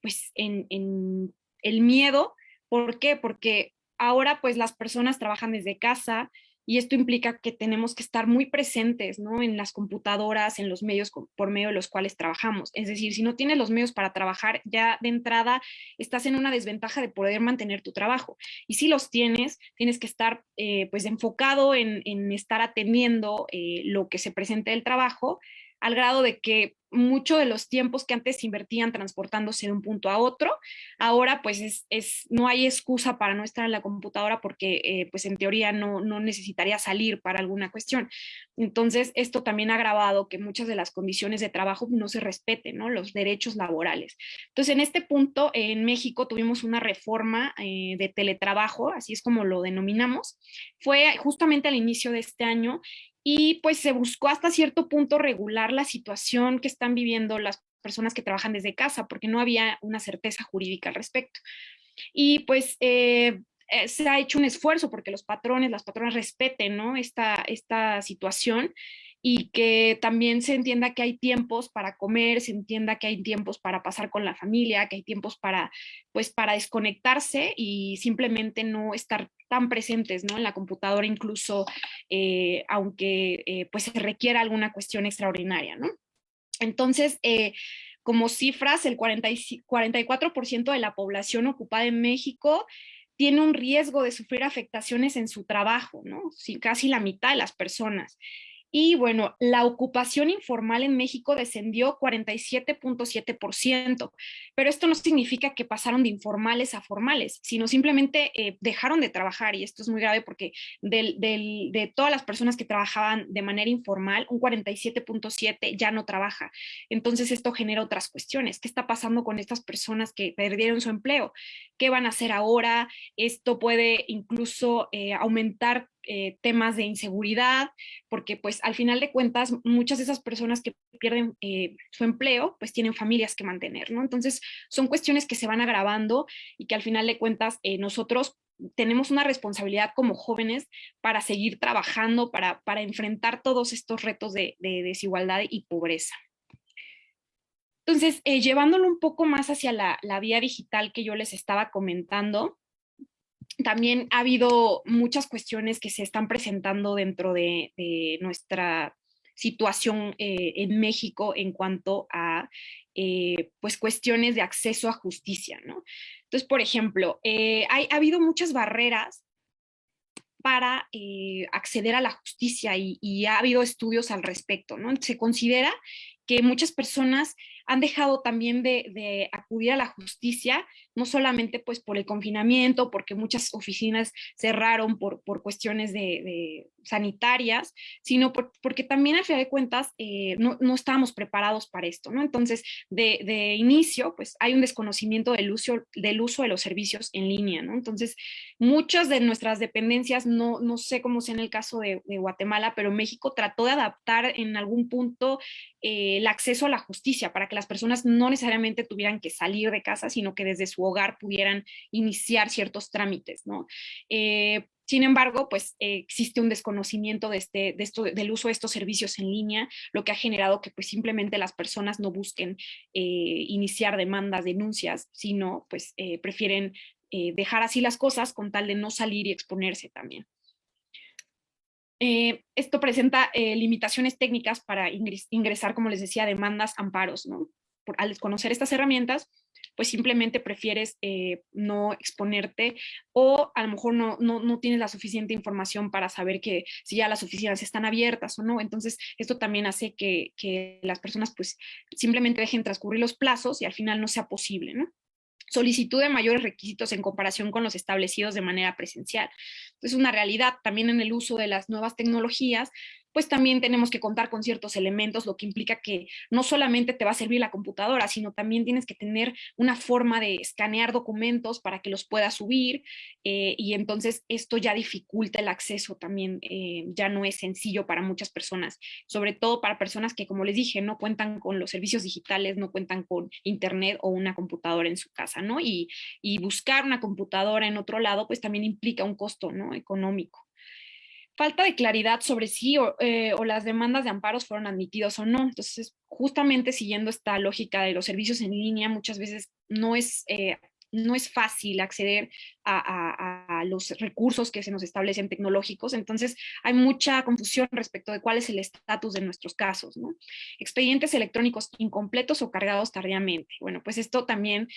pues, en el miedo. ¿Por qué? Porque ahora pues las personas trabajan desde casa y esto implica que tenemos que estar muy presentes, ¿no? En las computadoras, en los medios por medio de los cuales trabajamos. Es decir, si no tienes los medios para trabajar, ya de entrada estás en una desventaja de poder mantener tu trabajo. Y si los tienes, tienes que estar pues enfocado en estar atendiendo lo que se presente del trabajo, al grado de que mucho de los tiempos que antes se invertían transportándose de un punto a otro, ahora pues no hay excusa para no estar en la computadora porque pues en teoría no necesitaría salir para alguna cuestión. Entonces esto también ha agravado que muchas de las condiciones de trabajo no se respeten, ¿no? Los derechos laborales. Entonces en este punto en México tuvimos una reforma de teletrabajo, así es como lo denominamos. Fue justamente al inicio de este año y pues se buscó hasta cierto punto regular la situación que están viviendo las personas que trabajan desde casa, porque no había una certeza jurídica al respecto. Y pues se ha hecho un esfuerzo porque los patrones, las patronas respeten, ¿no? esta situación y que también se entienda que hay tiempos para comer, se entienda que hay tiempos para pasar con la familia, que hay tiempos pues, para desconectarse y simplemente no estar tan presentes, ¿no? En la computadora incluso, aunque pues se requiera alguna cuestión extraordinaria, ¿no? Entonces, como cifras, el 44% de la población ocupada en México tiene un riesgo de sufrir afectaciones en su trabajo, ¿no? Sí, casi la mitad de las personas. Y bueno, la ocupación informal en México descendió 47.7%, pero esto no significa que pasaron de informales a formales, sino simplemente dejaron de trabajar, y esto es muy grave porque de todas las personas que trabajaban de manera informal, un 47.7% ya no trabaja. Entonces esto genera otras cuestiones. ¿Qué está pasando con estas personas que perdieron su empleo? ¿Qué van a hacer ahora? Esto puede incluso aumentar temas de inseguridad, porque pues al final de cuentas muchas de esas personas que pierden su empleo pues tienen familias que mantener, ¿no? Entonces son cuestiones que se van agravando y que al final de cuentas nosotros tenemos una responsabilidad como jóvenes para seguir trabajando, para enfrentar todos estos retos de desigualdad y pobreza. Entonces, llevándolo un poco más hacia la vía digital que yo les estaba comentando, también ha habido muchas cuestiones que se están presentando dentro de nuestra situación en México en cuanto a pues cuestiones de acceso a justicia, ¿no? Entonces, por ejemplo, ha habido muchas barreras para acceder a la justicia y ha habido estudios al respecto, ¿no? Se considera que muchas personas han dejado también de acudir a la justicia, no solamente pues por el confinamiento, porque muchas oficinas cerraron por cuestiones de sanitarias, sino porque también al final de cuentas no estábamos preparados para esto, ¿no? Entonces, de inicio, pues hay un desconocimiento del uso de los servicios en línea, ¿no? Entonces, muchas de nuestras dependencias, no sé cómo sea en el caso de Guatemala, pero México trató de adaptar en algún punto el acceso a la justicia para que las personas no necesariamente tuvieran que salir de casa, sino que desde su hogar pudieran iniciar ciertos trámites, ¿no? Sin embargo, pues existe un desconocimiento del uso de estos servicios en línea, lo que ha generado que pues simplemente las personas no busquen iniciar demandas, denuncias, sino pues prefieren dejar así las cosas con tal de no salir y exponerse también. Esto presenta limitaciones técnicas para ingresar, como les decía, demandas, amparos, ¿no? Al desconocer estas herramientas, pues simplemente prefieres no exponerte o a lo mejor no tienes la suficiente información para saber que si ya las oficinas están abiertas o no. Entonces, esto también hace que las personas pues simplemente dejen transcurrir los plazos y al final no sea posible, ¿no? Solicitud de mayores requisitos en comparación con los establecidos de manera presencial. Es una realidad también en el uso de las nuevas tecnologías, pues también tenemos que contar con ciertos elementos, lo que implica que no solamente te va a servir la computadora, sino también tienes que tener una forma de escanear documentos para que los puedas subir y entonces esto ya dificulta el acceso también, ya no es sencillo para muchas personas, sobre todo para personas que, como les dije, no cuentan con los servicios digitales, no cuentan con internet o una computadora en su casa, ¿no? Y buscar una computadora en otro lado, pues también implica un costo, ¿no? Económico. Falta de claridad sobre si o las demandas de amparos fueron admitidos o no. Entonces, justamente siguiendo esta lógica de los servicios en línea, muchas veces no es fácil acceder a los recursos que se nos establecen tecnológicos, entonces hay mucha confusión respecto de cuál es el estatus de nuestros casos, ¿no? Expedientes electrónicos incompletos o cargados tardíamente. Bueno, pues esto también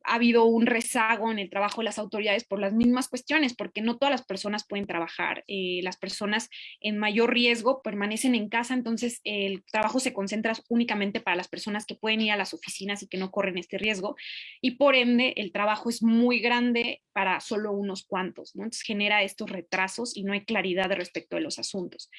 ha habido un rezago en el trabajo de las autoridades por las mismas cuestiones, porque no todas las personas pueden trabajar, las personas en mayor riesgo permanecen en casa, entonces el trabajo se concentra únicamente para las personas que pueden ir a las oficinas y que no corren este riesgo, y por ende el trabajo es muy grande para solo unos cuantos, ¿no? Entonces genera estos retrasos y no hay claridad respecto de los asuntos.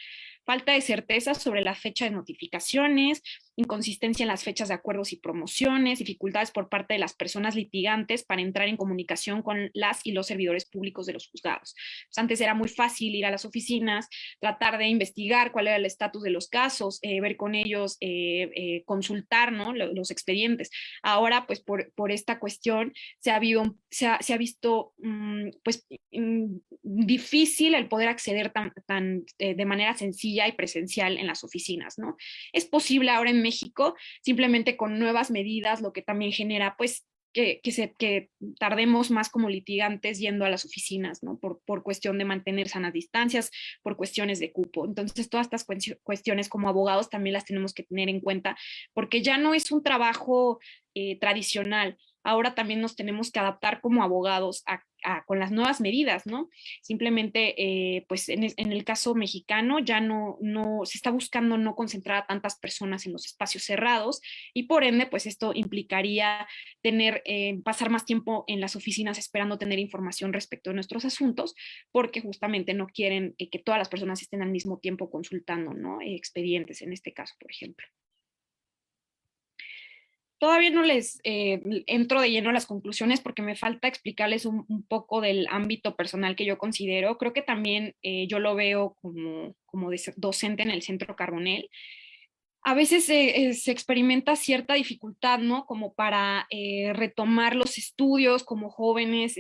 Falta de certeza sobre la fecha de notificaciones, inconsistencia en las fechas de acuerdos y promociones, dificultades por parte de las personas litigantes para entrar en comunicación con las y los servidores públicos de los juzgados. Pues antes era muy fácil ir a las oficinas, tratar de investigar cuál era el estatus de los casos, ver con ellos, consultar, ¿no? los expedientes. Ahora, pues por esta cuestión se ha visto pues, difícil el poder acceder de manera sencilla y presencial en las oficinas, ¿no? Es posible ahora en México, simplemente con nuevas medidas, lo que también genera, pues, que tardemos más como litigantes yendo a las oficinas, ¿no? Por cuestión de mantener sanas distancias, por cuestiones de cupo. Entonces, todas estas cuestiones como abogados también las tenemos que tener en cuenta, porque ya no es un trabajo tradicional. Ahora también nos tenemos que adaptar como abogados a con las nuevas medidas, ¿no? Simplemente, pues en el caso mexicano ya no se está buscando no concentrar a tantas personas en los espacios cerrados y por ende, pues esto implicaría pasar más tiempo en las oficinas esperando tener información respecto de nuestros asuntos, porque justamente no quieren que todas las personas estén al mismo tiempo consultando, ¿no? Expedientes en este caso, por ejemplo. Todavía no les entro de lleno a las conclusiones porque me falta explicarles un poco del ámbito personal que yo considero. Creo que también yo lo veo como docente en el Centro Carbonell. A veces se experimenta cierta dificultad, ¿no? Como para retomar los estudios como jóvenes,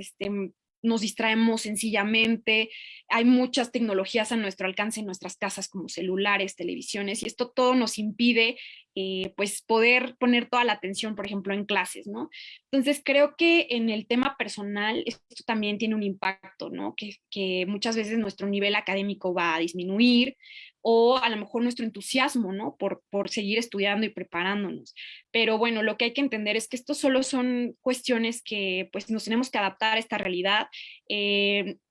nos distraemos sencillamente, hay muchas tecnologías a nuestro alcance en nuestras casas como celulares, televisiones, y esto todo nos impide pues poder poner toda la atención, por ejemplo, en clases, ¿no? Entonces creo que en el tema personal esto también tiene un impacto, ¿no? Que muchas veces nuestro nivel académico va a disminuir, o a lo mejor nuestro entusiasmo, ¿no? Por seguir estudiando y preparándonos. Pero bueno, lo que hay que entender es que esto solo son cuestiones que pues nos tenemos que adaptar a esta realidad.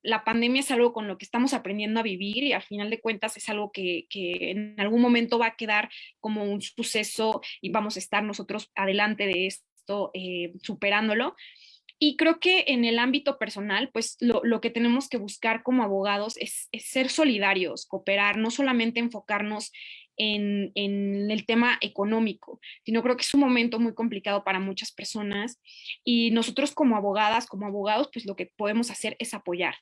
La pandemia es algo con lo que estamos aprendiendo a vivir y al final de cuentas es algo que en algún momento va a quedar como un suceso y vamos a estar nosotros adelante de esto, superándolo. Y creo que en el ámbito personal, pues lo que tenemos que buscar como abogados es ser solidarios, cooperar, no solamente enfocarnos en el tema económico, sino creo que es un momento muy complicado para muchas personas y nosotros como abogadas, como abogados, pues lo que podemos hacer es apoyar.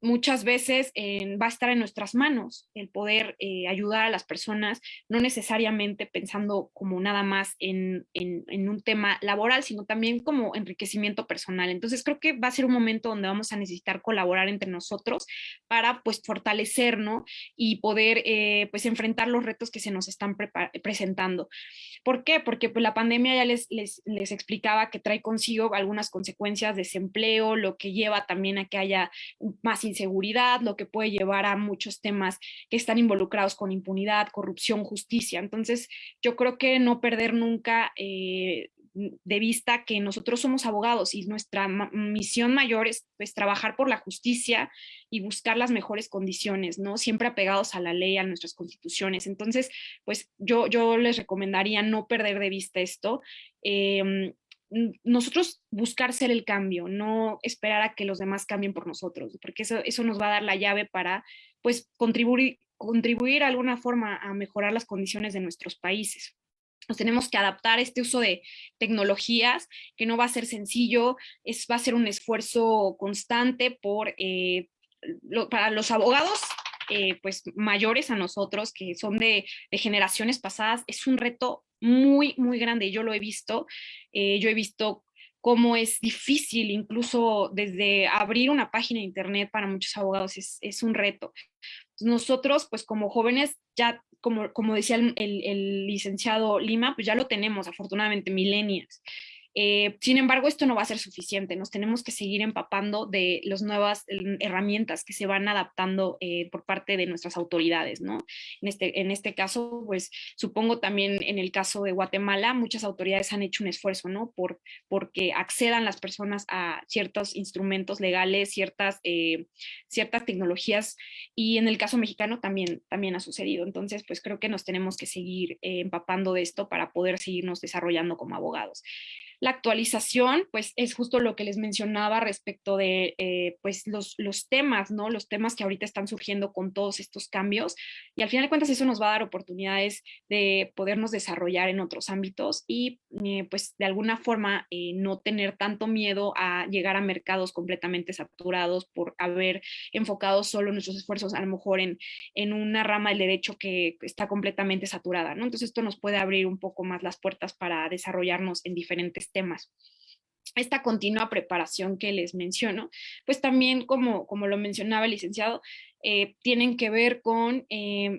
Muchas veces va a estar en nuestras manos el poder ayudar a las personas, no necesariamente pensando como nada más en un tema laboral, sino también como enriquecimiento personal. Entonces creo que va a ser un momento donde vamos a necesitar colaborar entre nosotros para pues fortalecer, ¿no? Y poder pues enfrentar los retos que se nos están presentando. ¿Por qué? Porque pues, la pandemia ya les explicaba que trae consigo algunas consecuencias, desempleo, lo que lleva también a que haya más inseguridad, lo que puede llevar a muchos temas que están involucrados con impunidad, corrupción, justicia. Entonces, yo creo que no perder nunca de vista que nosotros somos abogados y nuestra misión mayor es pues, trabajar por la justicia y buscar las mejores condiciones, ¿no? Siempre apegados a la ley, a nuestras constituciones. Entonces, pues yo les recomendaría no perder de vista esto. Nosotros buscar ser el cambio, no esperar a que los demás cambien por nosotros, porque eso nos va a dar la llave para pues contribuir de alguna forma a mejorar las condiciones de nuestros países. Nos tenemos que adaptar a este uso de tecnologías, que no va a ser sencillo, va a ser un esfuerzo constante para los abogados pues mayores a nosotros, que son de generaciones pasadas, es un reto muy, muy grande. Yo lo he visto, yo he visto cómo es difícil, incluso desde abrir una página de internet para muchos abogados es un reto. Nosotros, pues como jóvenes, ya como decía el licenciado Lima, pues ya lo tenemos, afortunadamente, millennials. Sin embargo, esto no va a ser suficiente. Nos tenemos que seguir empapando de las nuevas herramientas que se van adaptando por parte de nuestras autoridades, ¿no? En este caso, pues supongo también en el caso de Guatemala, muchas autoridades han hecho un esfuerzo, ¿no? Porque accedan las personas a ciertos instrumentos legales, ciertas tecnologías, y en el caso mexicano también ha sucedido. Entonces, pues creo que nos tenemos que seguir empapando de esto para poder seguirnos desarrollando como abogados. La actualización, pues es justo lo que les mencionaba respecto de pues los temas, ¿no? Los temas que ahorita están surgiendo con todos estos cambios y al final de cuentas eso nos va a dar oportunidades de podernos desarrollar en otros ámbitos y pues de alguna forma no tener tanto miedo a llegar a mercados completamente saturados por haber enfocado solo nuestros esfuerzos a lo mejor en una rama del derecho que está completamente saturada, ¿no? Entonces esto nos puede abrir un poco más las puertas para desarrollarnos en diferentes temas. Esta continua preparación que les menciono, pues también, como lo mencionaba el licenciado, tienen que ver con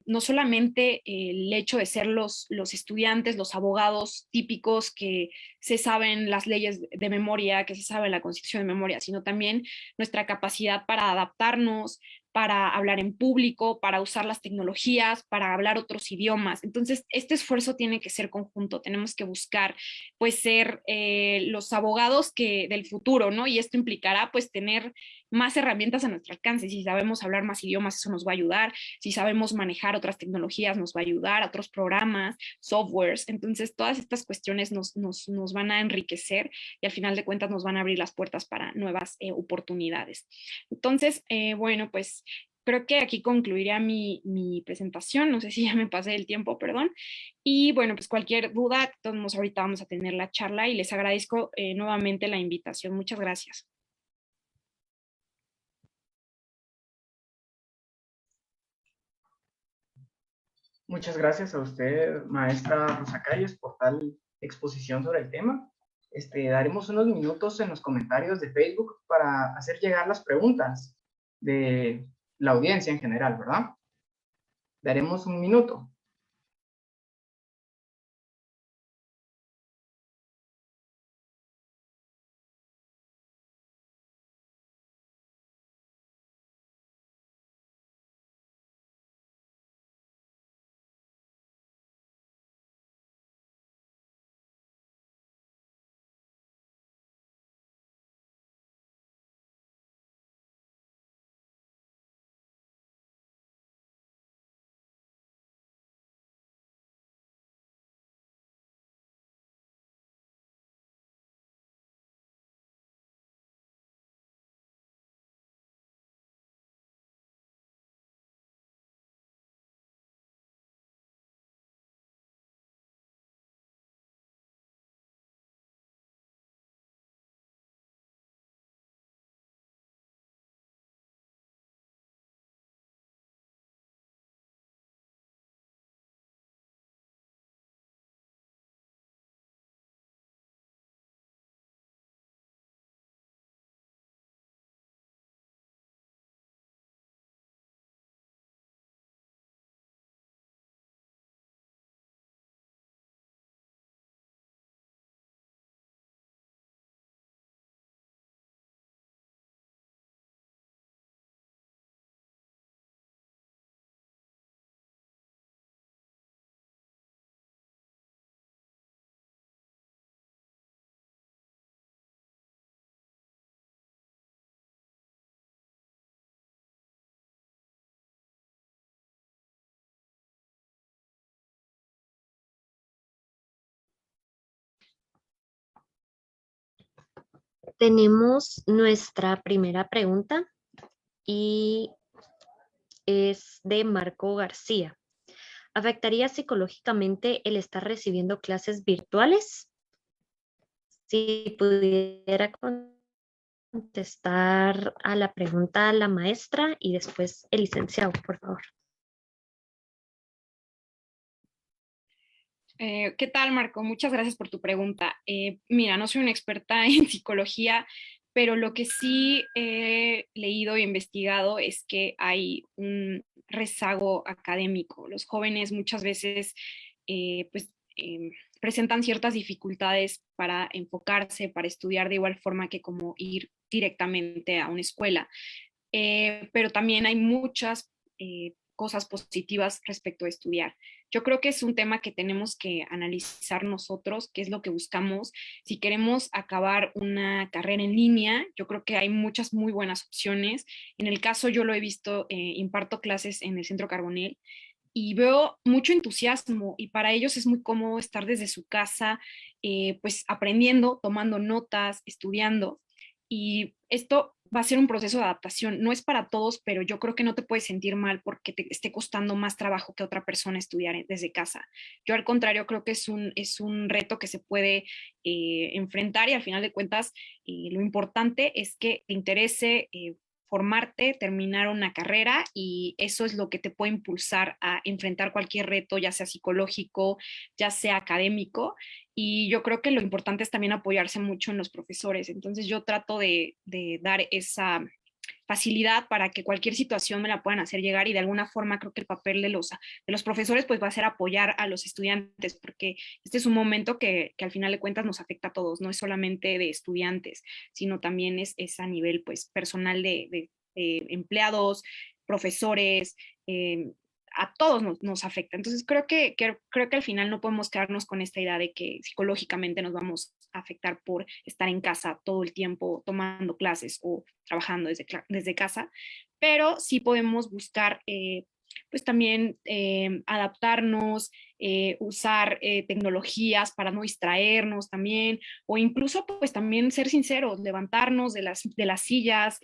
no solamente el hecho de ser los estudiantes, los abogados típicos que se saben las leyes de memoria, que se sabe la Constitución de memoria, sino también nuestra capacidad para adaptarnos, para hablar en público, para usar las tecnologías, para hablar otros idiomas. Entonces, este esfuerzo tiene que ser conjunto. Tenemos que buscar, pues, ser los abogados del futuro, ¿no? Y esto implicará, pues, tener más herramientas a nuestro alcance. Si sabemos hablar más idiomas, eso nos va a ayudar. Si sabemos manejar otras tecnologías, nos va a ayudar, otros programas, softwares. Entonces, todas estas cuestiones nos van a enriquecer y al final de cuentas nos van a abrir las puertas para nuevas oportunidades. Entonces, bueno, pues creo que aquí concluiría mi presentación. No sé si ya me pasé del tiempo, perdón. Y bueno, pues cualquier duda, todos ahorita vamos a tener la charla y les agradezco nuevamente la invitación. Muchas gracias. Muchas gracias a usted, maestra Rosa Calles, por tal exposición sobre el tema. Daremos unos minutos en los comentarios de Facebook para hacer llegar las preguntas de la audiencia en general, ¿verdad? Daremos un minuto. Tenemos nuestra primera pregunta y es de Marco García. ¿Afectaría psicológicamente el estar recibiendo clases virtuales? Si pudiera contestar a la pregunta la maestra y después el licenciado, por favor. ¿Qué tal, Marco? Muchas gracias por tu pregunta. Mira, no soy una experta en psicología, pero lo que sí he leído e investigado es que hay un rezago académico. Los jóvenes muchas veces pues, presentan ciertas dificultades para enfocarse, para estudiar de igual forma que como ir directamente a una escuela. Pero también hay muchas cosas positivas respecto a estudiar. Yo creo que es un tema que tenemos que analizar nosotros, qué es lo que buscamos. Si queremos acabar una carrera en línea, yo creo que hay muchas muy buenas opciones. En el caso, yo lo he visto, imparto clases en el Centro Carbonell y veo mucho entusiasmo y para ellos es muy cómodo estar desde su casa, pues aprendiendo, tomando notas, estudiando. Y esto va a ser un proceso de adaptación. No es para todos, pero yo creo que no te puedes sentir mal porque te esté costando más trabajo que otra persona estudiar desde casa. Yo al contrario creo que es un reto que se puede enfrentar y al final de cuentas lo importante es que te interese formarte, terminar una carrera y eso es lo que te puede impulsar a enfrentar cualquier reto, ya sea psicológico, ya sea académico. Y yo creo que lo importante es también apoyarse mucho en los profesores. Entonces yo trato de dar esa facilidad para que cualquier situación me la puedan hacer llegar y de alguna forma creo que el papel de los profesores pues va a ser apoyar a los estudiantes porque este es un momento que al final de cuentas nos afecta a todos, no es solamente de estudiantes, sino también es a nivel pues personal de empleados, profesores, a todos nos afecta. Entonces creo que al final no podemos quedarnos con esta idea de que psicológicamente nos vamos a afectar por estar en casa todo el tiempo tomando clases o trabajando desde casa, pero sí podemos buscar pues también adaptarnos, usar tecnologías para no distraernos también, o incluso pues también ser sinceros, levantarnos de las sillas,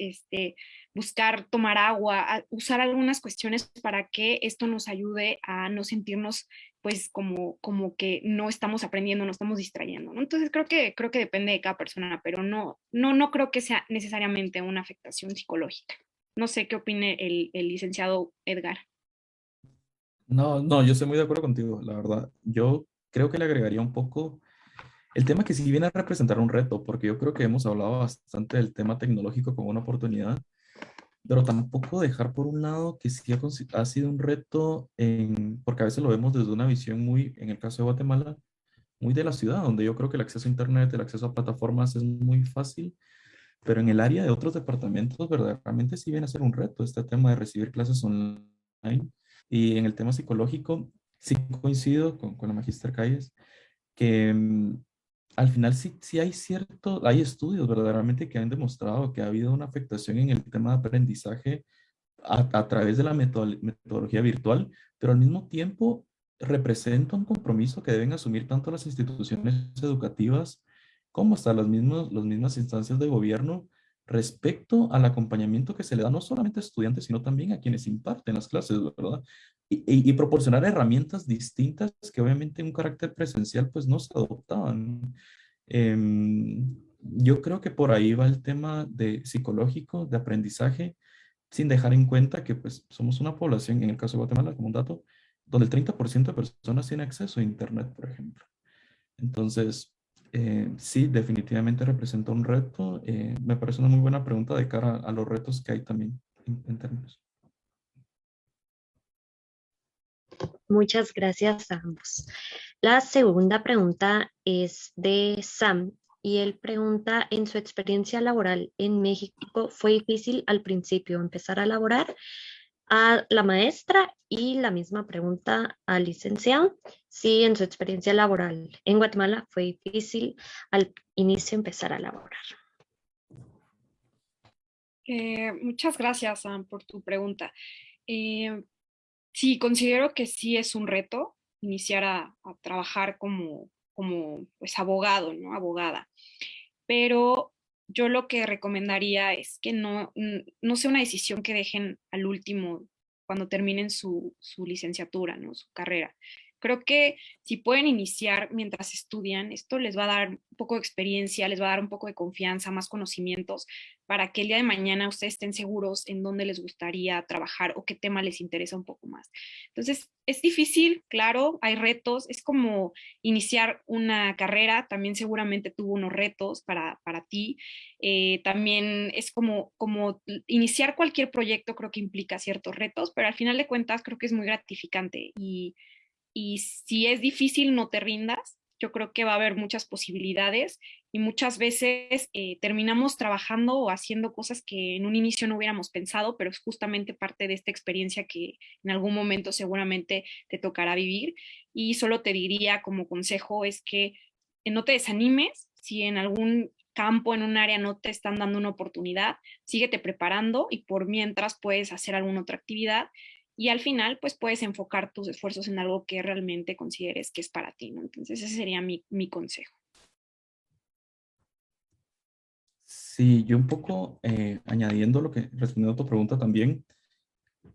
buscar tomar agua, usar algunas cuestiones para que esto nos ayude a no sentirnos pues como que no estamos aprendiendo, no estamos distrayendo, ¿no? Entonces creo que depende de cada persona, pero no creo que sea necesariamente una afectación psicológica. No sé qué opine el licenciado Edgar. No, no, yo estoy muy de acuerdo contigo, la verdad. Yo creo que le agregaría un poco el tema que sí viene a representar un reto, porque yo creo que hemos hablado bastante del tema tecnológico como una oportunidad, pero tampoco dejar por un lado que sí ha sido un reto, porque a veces lo vemos desde una visión muy, en el caso de Guatemala, muy de la ciudad, donde yo creo que el acceso a Internet, el acceso a plataformas es muy fácil, pero en el área de otros departamentos verdaderamente sí viene a ser un reto este tema de recibir clases online. Y en el tema psicológico, sí coincido con la magíster Calles, que al final sí hay estudios verdaderamente que han demostrado que ha habido una afectación en el tema de aprendizaje a través de la metodología virtual, pero al mismo tiempo representa un compromiso que deben asumir tanto las instituciones educativas como hasta las mismas instancias de gobierno respecto al acompañamiento que se le da no solamente a estudiantes, sino también a quienes imparten las clases, ¿verdad? Y proporcionar herramientas distintas que obviamente en un carácter presencial pues no se adoptaban. Yo creo que por ahí va el tema de psicológico, de aprendizaje, sin dejar en cuenta que pues somos una población, en el caso de Guatemala, como un dato, donde el 30% de personas tiene acceso a Internet, por ejemplo. Entonces, sí, definitivamente representa un reto. Me parece una muy buena pregunta de cara a los retos que hay también en términos. Muchas gracias a ambos. La segunda pregunta es de Sam y él pregunta, en su experiencia laboral en México, ¿fue difícil al principio empezar a laborar? A la maestra y la misma pregunta al licenciado, si en su experiencia laboral en Guatemala fue difícil al inicio empezar a laborar. Muchas gracias, Sam, por tu pregunta. Sí, considero que sí es un reto iniciar a trabajar como pues, abogado, ¿no? Abogada. Pero yo lo que recomendaría es que no sea una decisión que dejen al último cuando terminen su licenciatura, ¿no? Su carrera. Creo que si pueden iniciar mientras estudian, esto les va a dar un poco de experiencia, les va a dar un poco de confianza, más conocimientos, para que el día de mañana ustedes estén seguros en dónde les gustaría trabajar o qué tema les interesa un poco más. Entonces, es difícil, claro, hay retos, es como iniciar una carrera, también seguramente tuvo unos retos para ti. También es como iniciar cualquier proyecto, creo que implica ciertos retos, pero al final de cuentas creo que es muy gratificante y si es difícil, no te rindas. Yo creo que va a haber muchas posibilidades y muchas veces terminamos trabajando o haciendo cosas que en un inicio no hubiéramos pensado, pero es justamente parte de esta experiencia que en algún momento seguramente te tocará vivir. Y solo te diría como consejo es que no te desanimes si en algún campo, en un área no te están dando una oportunidad, síguete preparando y por mientras puedes hacer alguna otra actividad y al final pues puedes enfocar tus esfuerzos en algo que realmente consideres que es para ti, ¿no? Entonces ese sería mi consejo. Sí, yo un poco añadiendo respondiendo a tu pregunta también,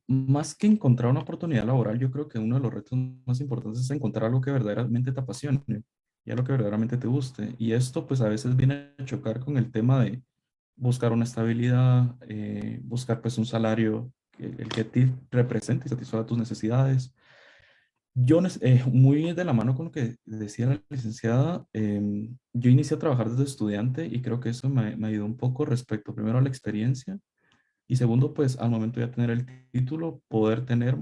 más que encontrar una oportunidad laboral, yo creo que uno de los retos más importantes es encontrar algo que verdaderamente te apasione y algo que verdaderamente te guste. Y esto pues a veces viene a chocar con el tema de buscar una estabilidad, buscar pues un salario el que te represente y satisfaga tus necesidades. Yo, muy de la mano con lo que decía la licenciada, yo inicié a trabajar desde estudiante y creo que eso me ayudó un poco respecto primero a la experiencia y segundo, pues al momento de tener el título, poder tener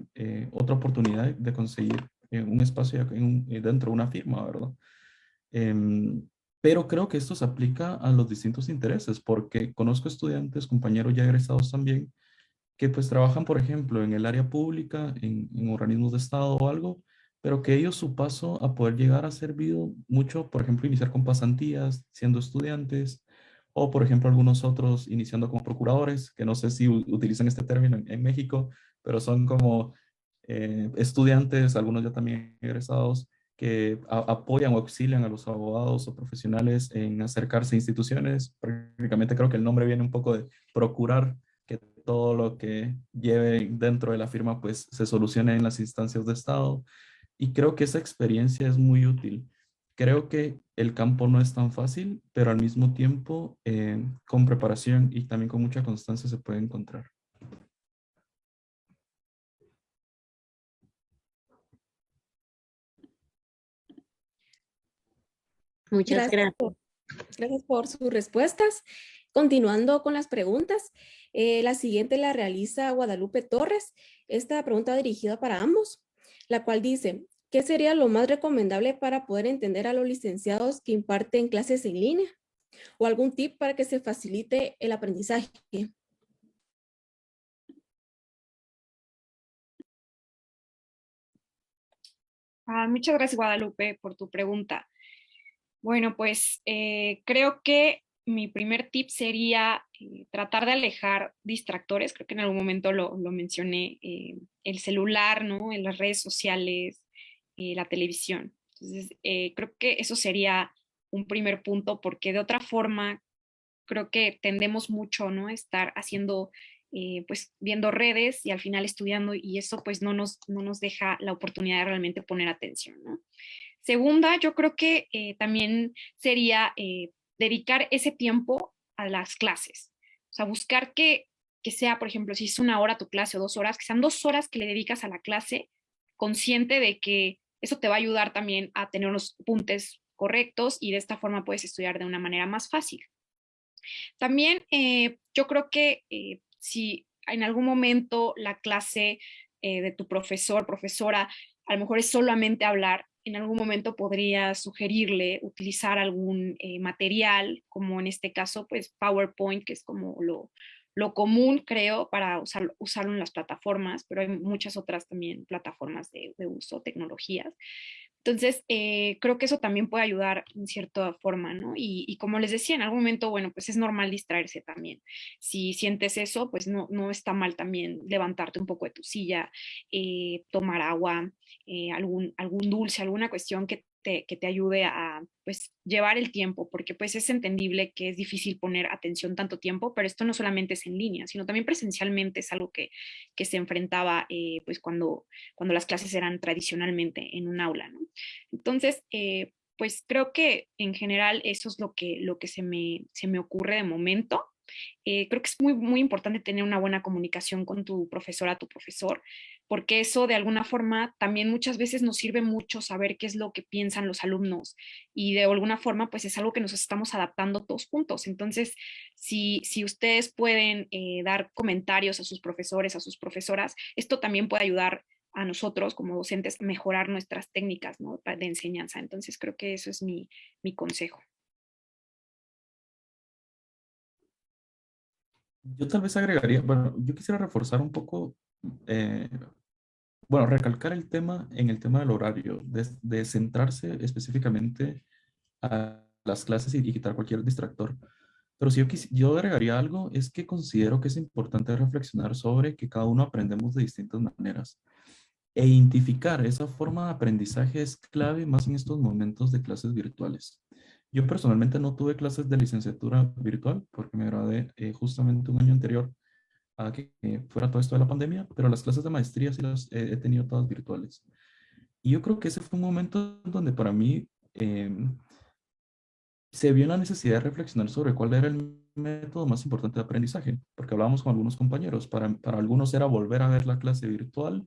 otra oportunidad de conseguir un espacio dentro de una firma, ¿verdad? Em, pero creo que esto se aplica a los distintos intereses porque conozco estudiantes, compañeros ya egresados también, que pues trabajan, por ejemplo, en el área pública, en organismos de Estado o algo, pero que ellos su paso a poder llegar ha servido mucho, por ejemplo, iniciar con pasantías, siendo estudiantes, o por ejemplo algunos otros iniciando como procuradores, que no sé si utilizan este término en México, pero son como estudiantes, algunos ya también egresados, que apoyan o auxilian a los abogados o profesionales en acercarse a instituciones. Prácticamente creo que el nombre viene un poco de procurar que todo lo que lleve dentro de la firma pues se solucione en las instancias de Estado. Y creo que esa experiencia es muy útil. Creo que el campo no es tan fácil, pero al mismo tiempo con preparación y también con mucha constancia se puede encontrar. Muchas Gracias gracias. gracias por sus respuestas. Continuando con las preguntas, la siguiente la realiza Guadalupe Torres. Esta pregunta dirigida para ambos, la cual dice, ¿qué sería lo más recomendable para poder entender a los licenciados que imparten clases en línea? ¿O algún tip para que se facilite el aprendizaje? Muchas gracias, Guadalupe, por tu pregunta. Bueno, pues creo que mi primer tip sería tratar de alejar distractores. Creo que en algún momento lo mencioné, el celular, ¿no? En las redes sociales, la televisión. Entonces, creo que eso sería un primer punto, porque de otra forma creo que tendemos mucho, ¿no? A estar haciendo, pues viendo redes y al final estudiando, y eso pues no nos deja la oportunidad de realmente poner atención, ¿no? Segunda, yo creo que también sería dedicar ese tiempo a las clases. O sea, buscar que sea, por ejemplo, si es 1 hora tu clase o 2 horas, que sean 2 horas que le dedicas a la clase, consciente de que eso te va a ayudar también a tener los apuntes correctos y de esta forma puedes estudiar de una manera más fácil. También yo creo que si en algún momento la clase de tu profesor, profesora, a lo mejor es solamente hablar, en algún momento podría sugerirle utilizar algún material, como en este caso, pues PowerPoint, que es como lo común, creo, para usarlo en las plataformas, pero hay muchas otras también plataformas de uso, tecnologías. Entonces, creo que eso también puede ayudar en cierta forma, ¿no? Y como les decía, en algún momento, bueno, pues es normal distraerse también. Si sientes eso, pues no está mal también levantarte un poco de tu silla, tomar agua, algún dulce, alguna cuestión que te ayude a pues llevar el tiempo, porque pues es entendible que es difícil poner atención tanto tiempo, pero esto no solamente es en línea, sino también presencialmente es algo que se enfrentaba pues cuando las clases eran tradicionalmente en un aula, ¿no? Entonces, pues creo que en general eso es lo que se me ocurre de momento. Creo que es muy importante tener una buena comunicación con tu profesora, tu profesor, porque eso de alguna forma también muchas veces nos sirve mucho saber qué es lo que piensan los alumnos y de alguna forma pues es algo que nos estamos adaptando todos juntos. Entonces, si ustedes pueden dar comentarios a sus profesores, a sus profesoras, esto también puede ayudar a nosotros como docentes a mejorar nuestras técnicas, ¿no? De enseñanza. Entonces, creo que eso es mi consejo. Yo tal vez agregaría, bueno, yo quisiera reforzar un poco, eh, bueno, recalcar el tema en el tema del horario, de centrarse específicamente a las clases y quitar cualquier distractor. Pero si yo agregaría algo, es que considero que es importante reflexionar sobre que cada uno aprendemos de distintas maneras. E identificar esa forma de aprendizaje es clave más en estos momentos de clases virtuales. Yo personalmente no tuve clases de licenciatura virtual porque me gradué justamente un año anterior a que fuera todo esto de la pandemia, pero las clases de maestría sí las he tenido todas virtuales. Y yo creo que ese fue un momento donde para mí se vio la necesidad de reflexionar sobre cuál era el método más importante de aprendizaje, porque hablábamos con algunos compañeros. Para algunos era volver a ver la clase virtual,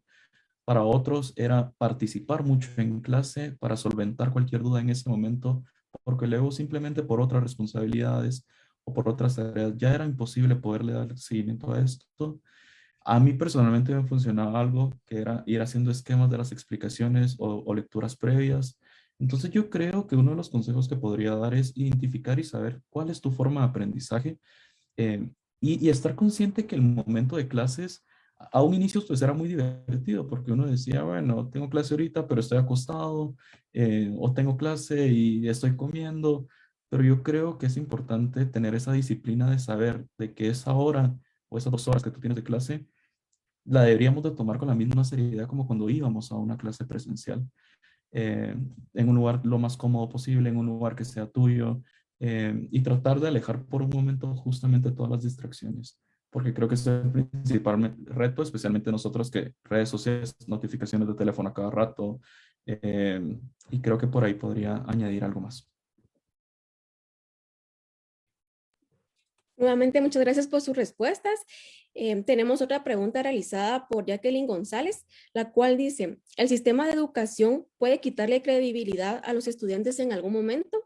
para otros era participar mucho en clase para solventar cualquier duda en ese momento, porque luego simplemente por otras responsabilidades o por otras tareas ya era imposible poderle dar seguimiento a esto. A mí personalmente me funcionaba algo que era ir haciendo esquemas de las explicaciones o lecturas previas. Entonces yo creo que uno de los consejos que podría dar es identificar y saber cuál es tu forma de aprendizaje, eh, y estar consciente que el momento de clases a un inicio pues era muy divertido porque uno decía, bueno, tengo clase ahorita, pero estoy acostado, o tengo clase y estoy comiendo, pero yo creo que es importante tener esa disciplina de saber de que esa hora o esas 2 horas que tú tienes de clase la deberíamos de tomar con la misma seriedad como cuando íbamos a una clase presencial, eh, en un lugar lo más cómodo posible, en un lugar que sea tuyo, y tratar de alejar por un momento justamente todas las distracciones, porque creo que ese es el principal reto, especialmente nosotros que redes sociales, notificaciones de teléfono a cada rato, y creo que por ahí podría añadir algo más. Nuevamente, muchas gracias por sus respuestas. Tenemos otra pregunta realizada por Jacqueline González, la cual dice, ¿el sistema de educación puede quitarle credibilidad a los estudiantes en algún momento?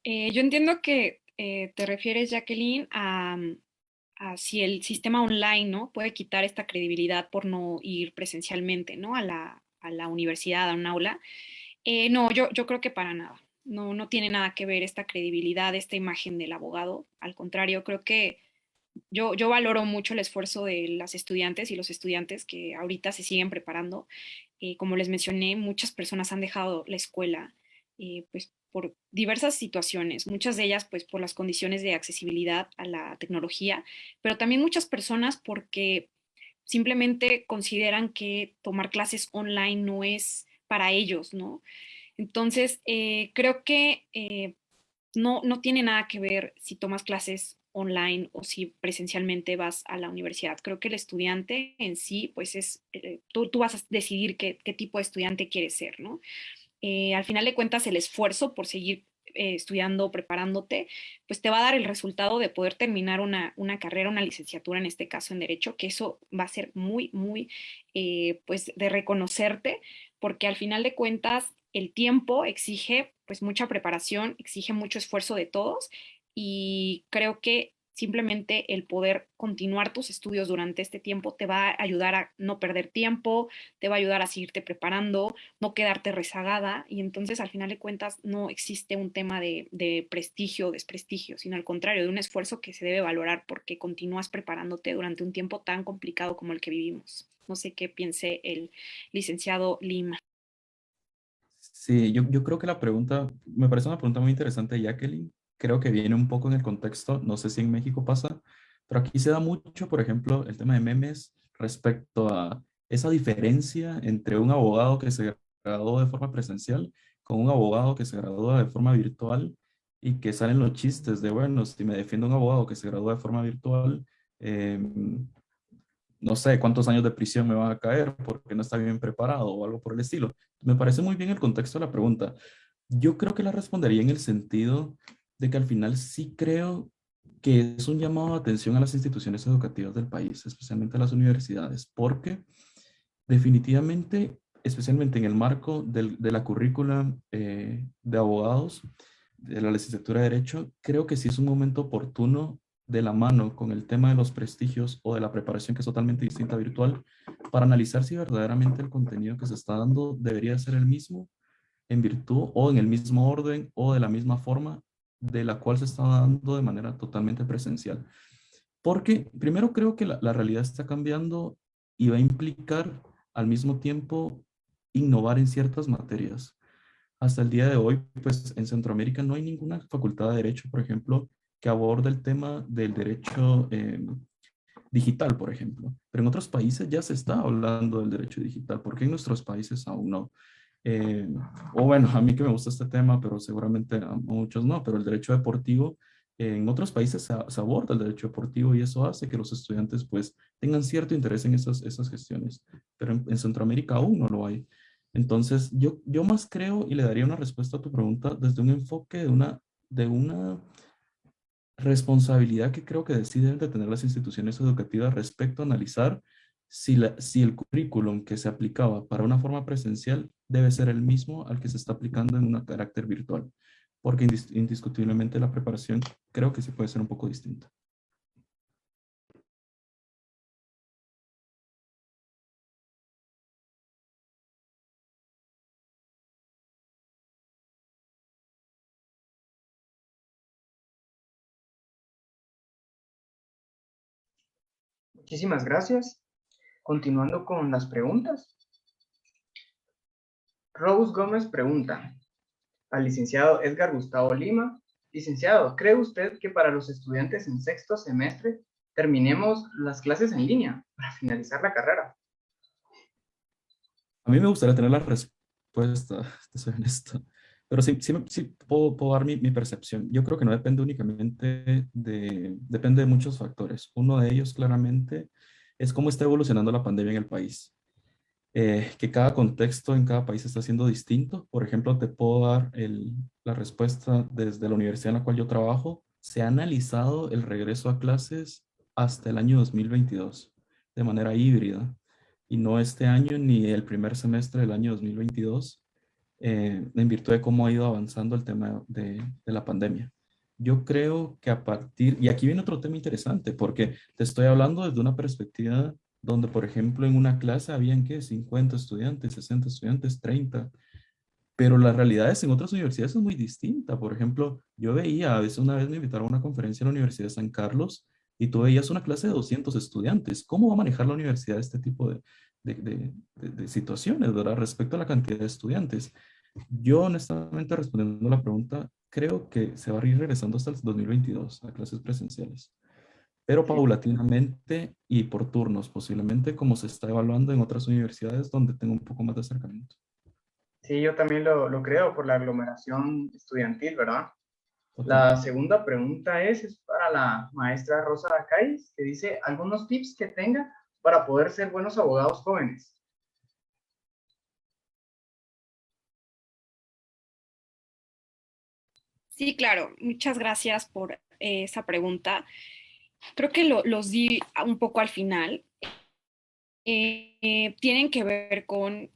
Yo entiendo que te refieres, Jacqueline, a si el sistema online, ¿no? Puede quitar esta credibilidad por no ir presencialmente, ¿no? A la universidad, a un aula. No, yo creo que para nada. No, no tiene nada que ver esta credibilidad, esta imagen del abogado. Al contrario, creo que yo valoro mucho el esfuerzo de las estudiantes y los estudiantes que ahorita se siguen preparando. Como les mencioné, muchas personas han dejado la escuela, pues por diversas situaciones, muchas de ellas pues por las condiciones de accesibilidad a la tecnología, pero también muchas personas porque simplemente consideran que tomar clases online no es para ellos, ¿no? Entonces, creo que no tiene nada que ver si tomas clases online o si presencialmente vas a la universidad. Creo que el estudiante en sí, pues tú vas a decidir qué tipo de estudiante quieres ser, ¿no? Al final de cuentas, el esfuerzo por seguir estudiando, preparándote, pues te va a dar el resultado de poder terminar una carrera, una licenciatura, en este caso en Derecho, que eso va a ser muy, pues de reconocerte, porque al final de cuentas el tiempo exige pues mucha preparación, exige mucho esfuerzo de todos y creo que simplemente el poder continuar tus estudios durante este tiempo te va a ayudar a no perder tiempo, te va a ayudar a seguirte preparando, no quedarte rezagada y entonces al final de cuentas no existe un tema de prestigio o desprestigio, sino al contrario, de un esfuerzo que se debe valorar porque continúas preparándote durante un tiempo tan complicado como el que vivimos. No sé qué piense el licenciado Lima. Sí, yo creo que la pregunta, me parece una pregunta muy interesante, Jacqueline. Creo que viene un poco en el contexto, no sé si en México pasa, pero aquí se da mucho, por ejemplo, el tema de memes respecto a esa diferencia entre un abogado que se graduó de forma presencial con un abogado que se graduó de forma virtual y que salen los chistes de, bueno, si me defiende un abogado que se graduó de forma virtual, eh, no sé cuántos años de prisión me van a caer porque no está bien preparado o algo por el estilo. Me parece muy bien el contexto de la pregunta. Yo creo que la respondería en el sentido de que al final sí creo que es un llamado de atención a las instituciones educativas del país, especialmente a las universidades, porque definitivamente, especialmente en el marco de la currícula de abogados, de la licenciatura de Derecho, creo que sí es un momento oportuno de la mano con el tema de los prestigios o de la preparación que es totalmente distinta virtual, para analizar si verdaderamente el contenido que se está dando debería ser el mismo en virtud o en el mismo orden o de la misma forma de la cual se está dando de manera totalmente presencial. Porque primero creo que la realidad está cambiando y va a implicar al mismo tiempo innovar en ciertas materias. Hasta el día de hoy, pues en Centroamérica no hay ninguna facultad de derecho, por ejemplo, que aborde el tema del derecho digital, por ejemplo. Pero en otros países ya se está hablando del derecho digital. ¿Por qué en nuestros países aún no? Eh, o bueno, a mí que me gusta este tema, pero seguramente a muchos no, pero el derecho deportivo, en otros países se aborda el derecho deportivo y eso hace que los estudiantes pues tengan cierto interés en esas gestiones, pero en Centroamérica aún no lo hay. Entonces, yo más creo y le daría una respuesta a tu pregunta desde un enfoque de una responsabilidad que creo que deciden de tener las instituciones educativas respecto a analizar si el currículum que se aplicaba para una forma presencial debe ser el mismo al que se está aplicando en un carácter virtual, porque indiscutiblemente la preparación creo que sí puede ser un poco distinta. Muchísimas gracias. Continuando con las preguntas. Rose Gómez pregunta al licenciado Edgar Gustavo Lima. Licenciado, ¿cree usted que para los estudiantes en sexto semestre terminemos las clases en línea para finalizar la carrera? A mí me gustaría tener la respuesta, te soy honesto, pero sí puedo dar mi percepción. Yo creo que no depende únicamente depende de muchos factores. Uno de ellos claramente es cómo está evolucionando la pandemia en el país. Que cada contexto en cada país está siendo distinto. Por ejemplo, te puedo dar la respuesta desde la universidad en la cual yo trabajo. Se ha analizado el regreso a clases hasta el año 2022 de manera híbrida y no este año ni el primer semestre del año 2022 en virtud de cómo ha ido avanzando el tema de la pandemia. Yo creo que a partir, y aquí viene otro tema interesante, porque te estoy hablando desde una perspectiva donde, por ejemplo, en una clase habían que 50 estudiantes, 60 estudiantes, 30, pero las realidades en otras universidades son muy distintas. Por ejemplo, yo veía, a veces una vez me invitaron a una conferencia en la Universidad de San Carlos y tú veías una clase de 200 estudiantes. ¿Cómo va a manejar la universidad este tipo de situaciones, ¿verdad? Respecto a la cantidad de estudiantes. Yo, honestamente, respondiendo a la pregunta, creo que se va a ir regresando hasta el 2022 a clases presenciales, pero Sí, paulatinamente y por turnos, posiblemente como se está evaluando en otras universidades donde tengo un poco más de acercamiento. sí, yo también lo creo por la aglomeración estudiantil, ¿verdad? Total. La segunda pregunta es para la maestra Rosa Acáiz, que dice, algunos tips que tenga para poder ser buenos abogados jóvenes. Sí, claro. Muchas gracias por esa pregunta. Creo que los di un poco al final. Tienen que ver con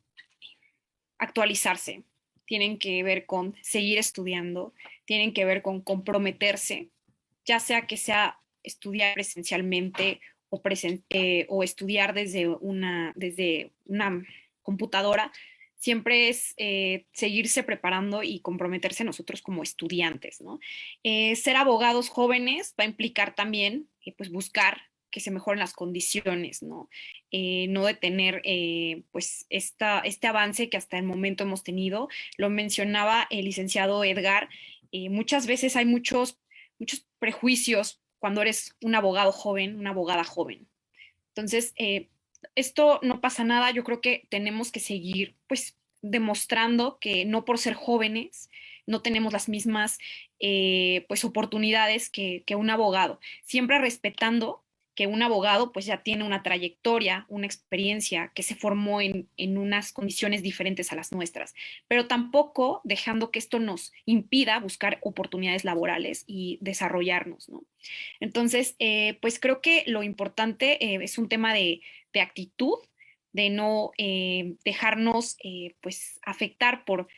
actualizarse, tienen que ver con seguir estudiando, tienen que ver con comprometerse, ya sea estudiar presencialmente o estudiar desde una computadora, siempre es seguirse preparando y comprometerse nosotros como estudiantes, ¿no? Ser abogados jóvenes va a implicar también pues buscar que se mejoren las condiciones, ¿no? No detener pues este avance que hasta el momento hemos tenido. Lo mencionaba el licenciado Edgar, muchas veces hay muchos prejuicios cuando eres un abogado joven, una abogada joven. Entonces, esto no pasa nada, yo creo que tenemos que seguir pues demostrando que no por ser jóvenes no tenemos las mismas pues oportunidades que un abogado, siempre respetando que un abogado pues ya tiene una trayectoria, una experiencia, que se formó en unas condiciones diferentes a las nuestras, pero tampoco dejando que esto nos impida buscar oportunidades laborales y desarrollarnos, ¿no? Entonces, pues creo que lo importante es un tema de actitud, de no dejarnos pues afectar por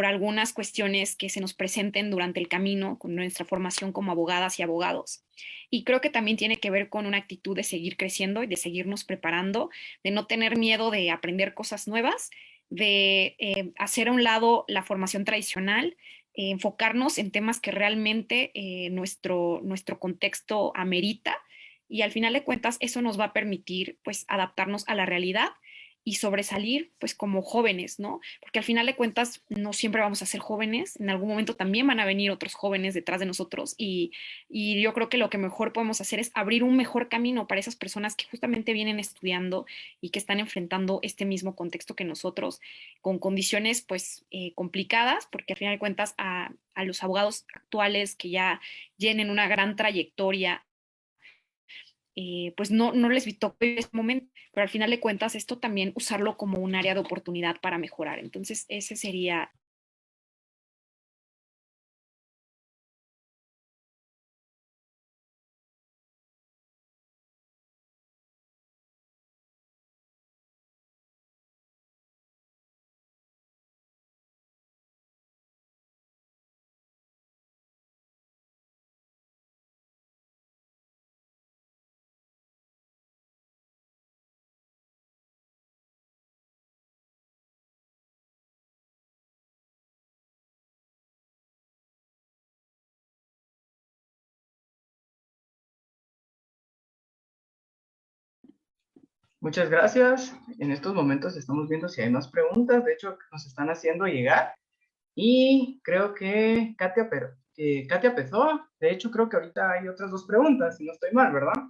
algunas cuestiones que se nos presenten durante el camino con nuestra formación como abogadas y abogados. Y creo que también tiene que ver con una actitud de seguir creciendo y de seguirnos preparando, de no tener miedo de aprender cosas nuevas, de hacer a un lado la formación tradicional, enfocarnos en temas que realmente nuestro contexto amerita, y al final de cuentas eso nos va a permitir pues adaptarnos a la realidad y sobresalir pues como jóvenes, ¿no? Porque al final de cuentas no siempre vamos a ser jóvenes, en algún momento también van a venir otros jóvenes detrás de nosotros, y yo creo que lo que mejor podemos hacer es abrir un mejor camino para esas personas que justamente vienen estudiando y que están enfrentando este mismo contexto que nosotros, con condiciones pues complicadas, porque al final de cuentas a los abogados actuales que ya tienen una gran trayectoria, pues no les tocó ese momento, pero al final de cuentas esto también usarlo como un área de oportunidad para mejorar. Entonces, ese sería Muchas gracias. En estos momentos estamos viendo si hay más preguntas. De hecho, nos están haciendo llegar. Y creo que Katia Pessoa. De hecho, creo que ahorita hay otras dos preguntas, si no estoy mal, ¿verdad?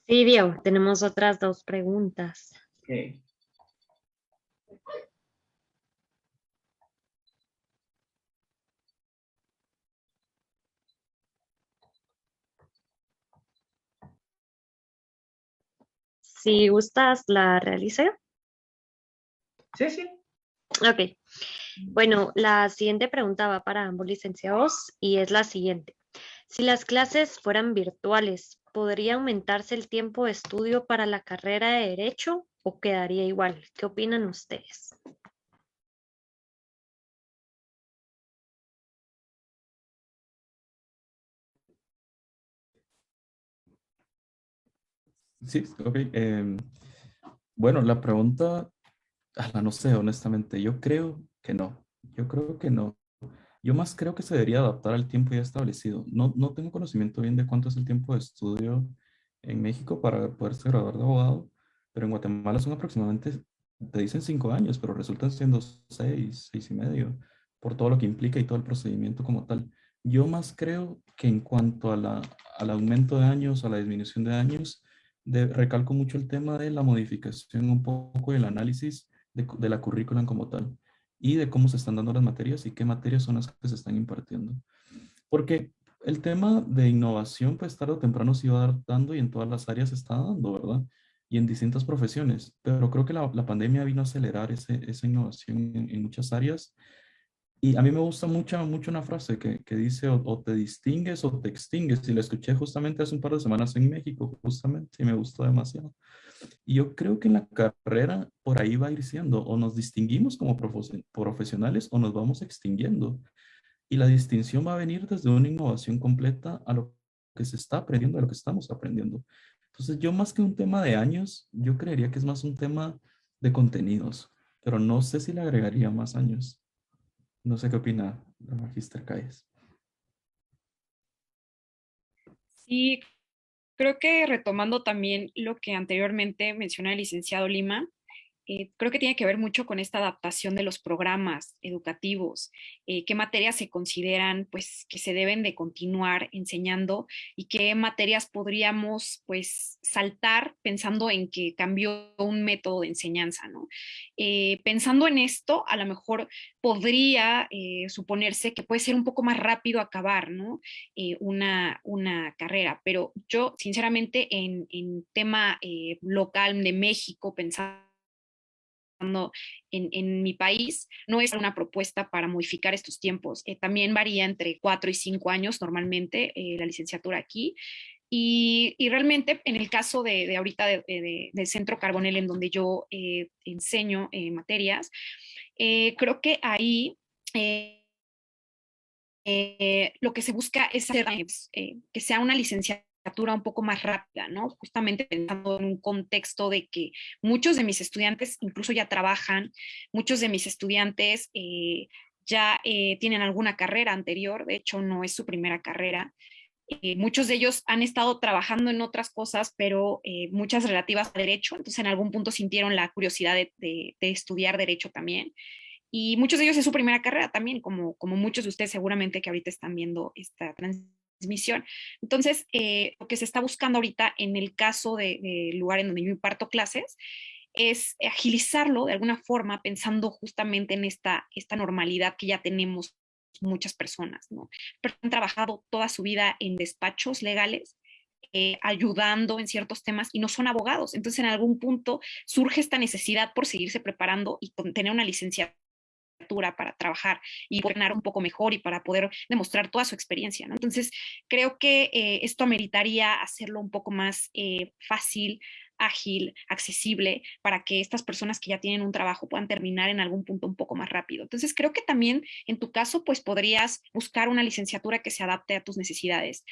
Sí, Diego, tenemos otras dos preguntas. Ok. Si gustas, la realicé. Sí, sí. Ok. Bueno, la siguiente pregunta va para ambos licenciados y es la siguiente. Si las clases fueran virtuales, ¿podría aumentarse el tiempo de estudio para la carrera de Derecho o quedaría igual? ¿Qué opinan ustedes? Sí, ok. Bueno, la pregunta, no sé, honestamente, yo creo que no. Yo creo que no. Yo más creo que se debería adaptar al tiempo ya establecido. No tengo conocimiento bien de cuánto es el tiempo de estudio en México para poderse graduar de abogado, pero en Guatemala son aproximadamente, te dicen 5 años, pero resultan siendo 6, 6 y medio, por todo lo que implica y todo el procedimiento como tal. Yo más creo que en cuanto a al aumento de años, a la disminución de años, recalco mucho el tema de la modificación un poco del análisis de la currícula como tal y de cómo se están dando las materias y qué materias son las que se están impartiendo. Porque el tema de innovación, pues tarde o temprano se iba dando y en todas las áreas se está dando, ¿verdad? Y en distintas profesiones. Pero creo que la pandemia vino a acelerar esa innovación en muchas áreas. Y a mí me gusta mucho una frase que dice o te distingues o te extingues. Y la escuché justamente hace un par de semanas en México, justamente, y me gustó demasiado. Y yo creo que en la carrera por ahí va a ir siendo, o nos distinguimos como profesionales o nos vamos extinguiendo. Y la distinción va a venir desde una innovación completa a lo que se está aprendiendo, a lo que estamos aprendiendo. Entonces, yo más que un tema de años, yo creería que es más un tema de contenidos, pero no sé si le agregaría más años. No sé qué opina la magíster Calles. Sí, creo que retomando también lo que anteriormente mencionó el licenciado Lima, creo que tiene que ver mucho con esta adaptación de los programas educativos, qué materias se consideran pues que se deben de continuar enseñando y qué materias podríamos pues saltar pensando en que cambió un método de enseñanza, ¿no? Pensando en esto, a lo mejor podría suponerse que puede ser un poco más rápido acabar, ¿no? Una carrera, pero yo sinceramente en tema local de México, pensando en mi país, no es una propuesta para modificar estos tiempos. También varía entre 4 y 5 años normalmente la licenciatura aquí. Y realmente en el caso de ahorita del Centro Carbonell en donde yo enseño materias, creo que ahí lo que se busca es hacer que sea una licenciatura un poco más rápida, ¿no? Justamente pensando en un contexto de que muchos de mis estudiantes incluso ya trabajan, muchos de mis estudiantes ya tienen alguna carrera anterior, de hecho no es su primera carrera. Muchos de ellos han estado trabajando en otras cosas, pero muchas relativas a derecho, entonces en algún punto sintieron la curiosidad de estudiar derecho también. Y muchos de ellos es su primera carrera también, como muchos de ustedes seguramente que ahorita están viendo esta transmisión. Entonces, lo que se está buscando ahorita en el caso del lugar en donde yo imparto clases es agilizarlo de alguna forma, pensando justamente en esta normalidad que ya tenemos muchas personas, ¿no? Pero han trabajado toda su vida en despachos legales, ayudando en ciertos temas y no son abogados. Entonces, en algún punto surge esta necesidad por seguirse preparando y tener una licenciatura para trabajar y poder ganar un poco mejor y para poder demostrar toda su experiencia, ¿no? Entonces, creo que esto ameritaría hacerlo un poco más fácil, ágil, accesible, para que estas personas que ya tienen un trabajo puedan terminar en algún punto un poco más rápido. Entonces, creo que también en tu caso, pues podrías buscar una licenciatura que se adapte a tus necesidades.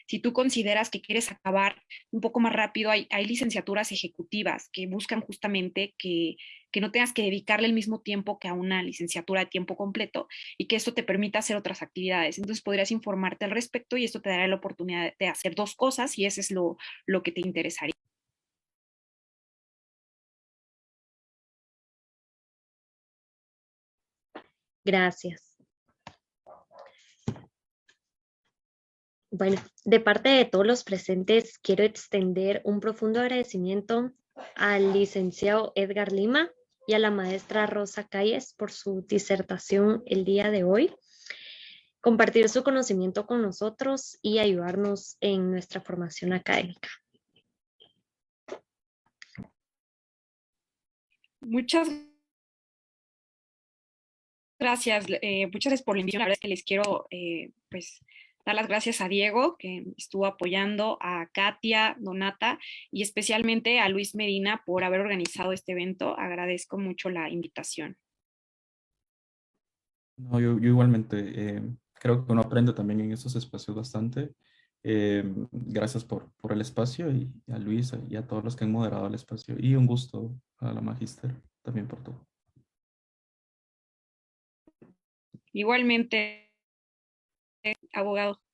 Si tú consideras que quieres acabar un poco más rápido, hay licenciaturas ejecutivas que buscan justamente que que no tengas que dedicarle el mismo tiempo que a una licenciatura de tiempo completo y que esto te permita hacer otras actividades. Entonces podrías informarte al respecto y esto te dará la oportunidad de hacer dos cosas y eso es lo que te interesaría. Gracias. Bueno, de parte de todos los presentes, quiero extender un profundo agradecimiento al licenciado Edgar Lima y a la maestra Rosa Calles por su disertación el día de hoy, compartir su conocimiento con nosotros y ayudarnos en nuestra formación académica. Muchas gracias por la invitación. La verdad es que les quiero pues dar las gracias a Diego, que estuvo apoyando, a Katia, Donata y especialmente a Luis Medina por haber organizado este evento. Agradezco mucho la invitación. No, yo igualmente creo que uno aprende también en esos espacios bastante. Gracias por el espacio y a Luis y a todos los que han moderado el espacio. Y un gusto a la magíster también por todo. Igualmente, abogado.